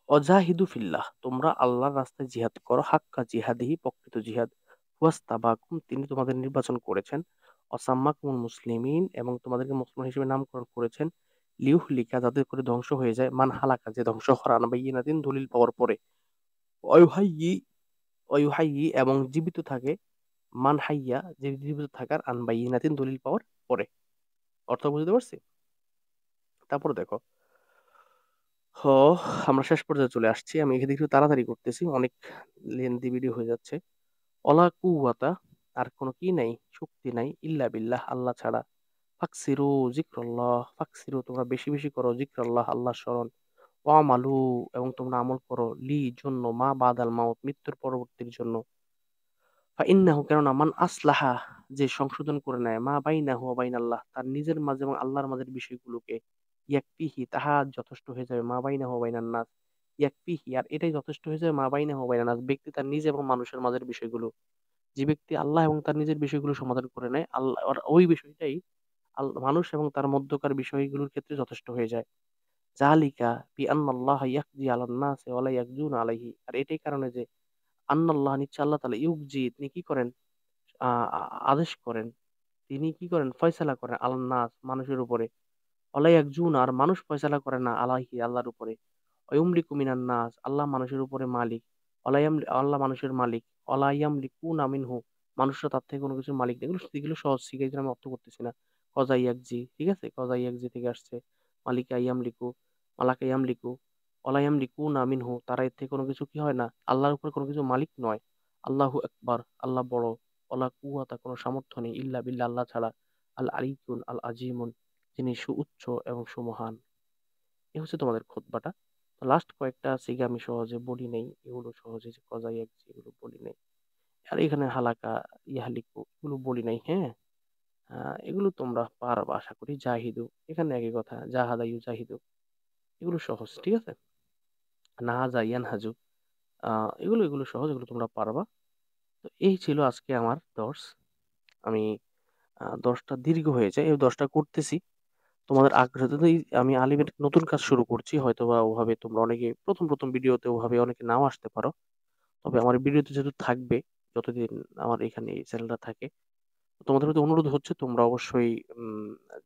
অজাহিদু ফিল্লাহ, তোমরা আল্লাহর রাস্তায় জিহাদ করো, হাক্কা জিহাদিহি প্রকৃত জিহাদ, ওয়াস্তাবাকুম তিনি তোমাদের নির্বাচন করেছেন, অসাম্মাকুমুল মুসলিমিন এবং তোমাদেরকে মুসলমান হিসেবে নামকরণ করেছেন, লিকা যাদের করে ধ্বংস হয়ে যায়, মান হালাকা যে ধ্বংস হওয়ার, আনবাইয়িনাতিন দলিল পাওয়ার পরে, অয়ুহাইয়ি অয়ুহাইয়ি এবং জীবিত থাকে, মান হাইয়া যে জীবিত থাকার, আনবাইয়িনাতিন দলিল পাওয়ার পরে। অর্থ বুঝতে পারছি? তারপরে দেখো, হ আমরা শেষ পর্যায়ে চলে আসছি। আমি এখানে একটু তাড়াতাড়ি করতেছি, অনেক লেন্দি ভিডিও হয়ে যাচ্ছে। অলা কুওয়াতা আর কোনো কি নাই, শক্তি নাই, ইল্লা বিল্লাহ আল্লাহ ছাড়া, ফাকসিরু জিক্রাল্লাহ, ফাকসিরু তোমরা বেশি বেশি করো, জিক্রাল্লাহ আল্লাহ স্মরণ, ওয়ামালু এবং তোমরা আমল করো, জন্য, মা বাদাল মাউত মৃত্যুর পরবর্তীর জন্য, ফাইন্নাহু কেননা, মান আসলাহা যে সংশোধন করে নেয়, মা বাইনাহু ওয়া বাইনাল্লাহ তার নিজের মাঝে এবং আল্লাহর মাঝের বিষয়গুলোকে, ইয়াকফিহি তাহা যথেষ্ট হয়ে যাবে, মা বাইনাহু ওয়া বাইনান নাস, ইয়াকফিহি আর এটাই যথেষ্ট হয়ে যাবে, মা বাইনাহু ওয়া বাইনান নাস ব্যক্তি তার নিজে এবং মানুষের মাঝের বিষয়গুলো, যে ব্যক্তি আল্লাহ এবং তার নিজের বিষয়গুলো সমাধান করে নেয়, আল্লাহ ওই বিষয়টাই মানুষ এবং তার মধ্যকার বিষয়গুলোর ক্ষেত্রে যথেষ্ট হয়ে যায়। জালিকা বি আন্নাল্লাহ ইয়াকজি আলান নাসি ওয়া লা ইয়াকজুনা আলাইহি আর এটাই কারণে যে, আন্নাল্লাহ নিশ্চয় আল্লাহ তাআলা ইউকজি তিনি কি করেন, আদেশ করেন, তিনি কি করেন, ফয়সালা করেন, আলান নাস মানুষের উপরে, ওয়া লা ইয়াকজুনা আর মানুষ ফয়সালা করে না, আলাইহি আল্লাহর উপরে, ওয়ায়ুমলিকু মিনান নাস আল্লাহ মানুষের উপরে মালিক, আল্লাহ মানুষের মালিক, ওয়ালা ইয়ামলিকুনা মিনহু মানুষরা তার থেকে কোনো কিছুর মালিক নেই। এগুলো এগুলো সহজ শিখে, এগুলো আমি অর্থ করতেছি না। কজা ইয়াকজি, ঠিক আছে, কজা ইয়াকজি থেকে আসছে, মালিকা ইয়ামলিকু, মালাকা ইয়ামলিকু, ওয়ালা ইয়ামলিকুনা মিনহু তারা এর থেকে কোনো কিছু কি হয় না, আল্লাহর উপরে কোনো কিছু মালিক নয়। আল্লাহু আকবার আল্লাহ বড়, ওয়ালা কুওয়াতা কোনো সামর্থ্য নেই, ইল্লা বিল্লাহ আল্লাহ ছাড়া, আল আলিকুন আল আজিমুন যিনি সুউচ্চ এবং সুমহান। এ হচ্ছে তোমাদের খুতবাটা। তো লাস্ট কয়েকটা সিগা আমি সহজে বলি নাই, এগুলো সহজে যে কজাই একজি এগুলো বলি নাই, আর এখানে হালাকা ইয়াহালিকু এগুলো বলি নাই, হ্যাঁ। এগুলো তোমরা পারবা আশা করি। জাহিদু এখানে একই কথা, জাহাদা ইউ জাহিদু এগুলো সহজ, ঠিক আছে। নাহাজা ইয়ান হাজু এগুলো এগুলো সহজ, এগুলো তোমরা পারবা। তো এই ছিল আজকে আমার দর্স। আমি 10টা দীর্ঘ হয়ে যায়, এই 10টা করতেছি তোমাদের আগ্রহ তো। আমি আলিমের নতুন কাজ শুরু করছি, হয়তোবা ওভাবে তোমরা অনেকে প্রথম প্রথম ভিডিওতে ওভাবে অনেকে নাও আসতে পারো, তবে আমার ভিডিওতে যেহেতু থাকবে যতদিন আমার এখানে এই চ্যানেলটা থাকে, তো তোমাদের প্রতি অনুরোধ হচ্ছে তোমরা অবশ্যই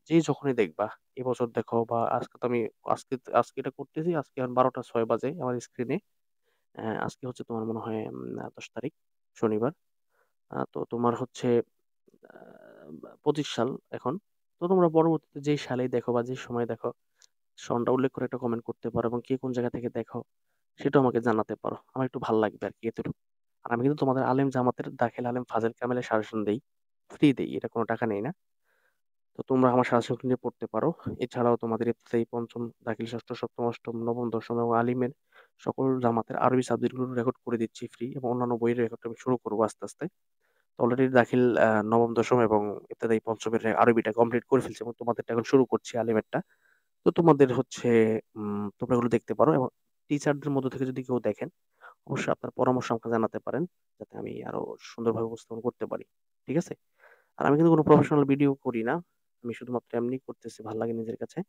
যে যখনই দেখবা, এবছর দেখো বা আজকে তো আমি আজকে আজকে এটা করতেছি, আজকে এখন 12টা 6 বাজে আমার স্ক্রিনে। আজকে হচ্ছে তোমার মনে হয় 10 তারিখ, শনিবার। তো তোমার হচ্ছে 25 সাল এখন। তো তোমরা পরবর্তীতে যেই সালেই দেখো বা যে সময় দেখো, সনটা উল্লেখ করে একটা কমেন্ট করতে পারো এবং কে কোন জায়গা থেকে দেখো সেটাও আমাকে জানাতে পারো, আমার একটু ভালো লাগবে আর কি এতটুকু। আর আমি কিন্তু তোমাদের আলেম জামাতের দাখিল আলেম ফাজেল কামেলের সাজেশন দেই, ফ্রি দেই, এটা কোনো টাকা নেই না। তো তোমরা আমার সাজেশন নিয়ে পড়তে পারো। এছাড়াও তোমাদের ইফতিহাই পঞ্চম, দাখিল ষষ্ঠ, সপ্তম, অষ্টম, নবম, দশম এবং আলিমের সকল জামাতের আরবি সাবজেক্টগুলো রেকর্ড করে দিচ্ছি ফ্রি, এবং অন্যান্য বইয়ের রেকর্ড আমি শুরু করবো আস্তে আস্তে। তো অলরেডি দাখিল নবম, দশম এবং ইত্যাদি পঞ্চমের আরবিটা কমপ্লিট করে ফেলছি এবং তোমাদেরটা এখন শুরু করছি আলিমেরটা। তো তোমাদের হচ্ছে তোমরা এগুলো দেখতে পারো, এবং টিচারদের মধ্যে থেকে যদি কেউ দেখেন অবশ্যই আপনার পরামর্শ আমাকে জানাতে পারেন, যাতে আমি আরো সুন্দরভাবে উপস্থাপন করতে পারি, ঠিক আছে। আর আমি কিন্তু কোনো প্রফেশনাল ভিডিও করি না, আমি শুধুমাত্র এমনি করতেছি, ভালো লাগে নিজের কাছে।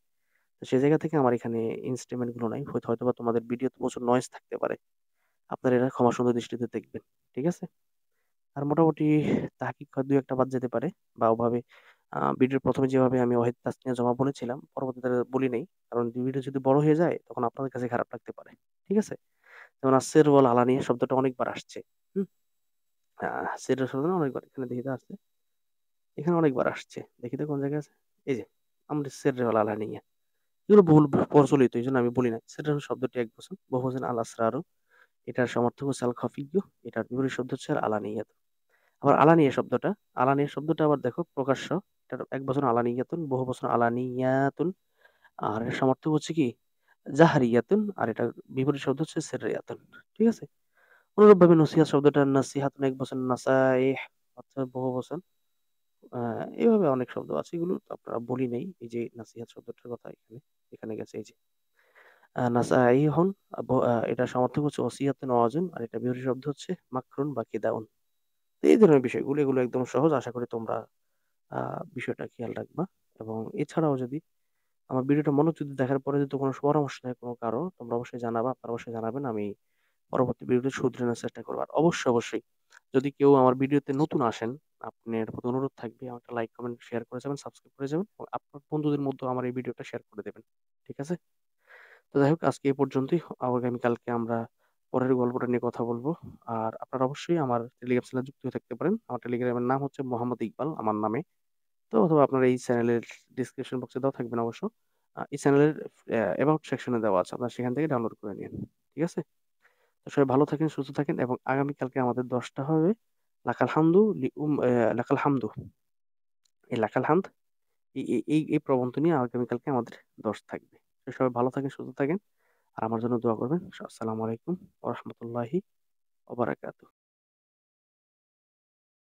তো সেই জায়গা থেকে আমার এখানে ইনস্ট্রুমেন্ট গুলো নাই, হয়তোবা তোমাদের ভিডিওতে প্রচুর নয়েজ থাকতে পারে, আপনারা এটা ক্ষমা সুন্দর দৃষ্টিতে দেখবেন। ঠিক আছে? আর মোটামুটি তাহকিক হয় ২-১ টা বাদ যেতে পারে, বা ওভাবে ভিডিওর ১ম এ যেভাবে আমি ওয়াহিদ তাসনিয়া জমা বলেছিলাম, পরবর্তীতে আর বলি নাই। কারণ ভিডিও যদি বড় হয়ে যায় তখন আপনাদের কাছে খারাপ লাগতে পারে। ঠিক আছে? যেমন আসির ওয়াল আলানিয়া শব্দটা অনেকবার আসছে। হুম? সিরের শব্দটা অনেকবার এখানে দেখি তো আসছে। এখানে অনেকবার আসছে। দেখি তো কোন জায়গায় আছে? এই যে আমরি সিররে ওয়াল আলানিয়া। এগুলো বহুল প্রচলিত, এইজন্য আমি বলি না। সির শব্দটি এক বচন, বহুবচন আল আসরারু। এটার সমার্থক হচ্ছে আল খাফিয়্যু। এটার বিপরীত শব্দ হচ্ছে আল আলানিয়াত। আবার আলানিয়া শব্দটা আবার দেখো প্রকাশ্য। এটার এক বচন আলানিয়াতুন, বহু বচন আলানিয়াতুন। আর এর সমার্থক হচ্ছে কি? জাহরিয়াতুন। আর এটার বিপরীত শব্দ হচ্ছে সিররিয়াতুন। ঠিক আছে? অনুরূপভাবে নসিহত শব্দটা নাসিহাতুন এক বচন, নাসাইহ অর্থাৎ বহু বচন। এভাবে অনেক শব্দ আছে, এগুলো আপনারা বলি নেই। এই যে নাসিহাত শব্দটার কথা এখানে এখানে গেছে এই যে নাসাইহুন। এটার সমার্থক হচ্ছে ওসিয়াতুন ওয়াজুন। আর এটা বিপরীত শব্দ হচ্ছে মাকরুন বা কিদাউন। তো এই ধরনের বিষয়গুলো এগুলো একদম সহজ। আশা করি তোমরা বিষয়টা খেয়াল রাখবা। এবং এছাড়াও যদি আমার ভিডিওটা মনোযোগ দিয়ে দেখার পরে যদি কোনো পরামর্শ থাকে কোনো কারো, তোমরা অবশ্যই জানাবা। আপনারা অবশ্যই জানাবেন। আমি পরবর্তী ভিডিওতে শুধরানোর চেষ্টা করব। আর অবশ্যই যদি কেউ আমার ভিডিওতে নতুন আসেন, আপনার প্রতি অনুরোধ থাকবে আমাকে লাইক, কমেন্ট, শেয়ার করে যাবেন, সাবস্ক্রাইব করে যাবেন এবং আপনার বন্ধুদের মধ্যেও আমার এই ভিডিওটা শেয়ার করে দেবেন। ঠিক আছে? তো যাই হোক, আজকে এই পর্যন্তই। আগামীকালকে আমরা পরের গল্পটা নিয়ে কথা বলবো। আর আপনারা অবশ্যই আমার টেলিগ্রাম চ্যানেলে যুক্ত হয়ে থাকতে পারেন। আমার টেলিগ্রামের নাম হচ্ছে মোহাম্মদ ইকবাল আমার নামে। তো অথবা আপনার এই চ্যানেলের ডিসক্রিপশন বক্সে দেওয়া থাকবে না অবশ্য। এই চ্যানেলের অ্যাবাউট সেকশনে দেওয়া আছে, আপনারা সেখান থেকে ডাউনলোড করে নিন। ঠিক আছে? তো সবাই ভালো থাকেন, সুস্থ থাকেন এবং আগামীকালকে আমাদের ১০টা হবে লাকাল হামদু লাকাল হামদু। এই লাকাল হামদ এই প্রবন্ধ নিয়ে আগামীকালকে আমাদের ১০ থাকবে। তো সবাই ভালো থাকেন, সুস্থ থাকেন আর আমার জন্য দোয়া করবেন। আসসালামু আলাইকুম ওয়া রাহমাতুল্লাহি ওয়া বারাকাতুহু।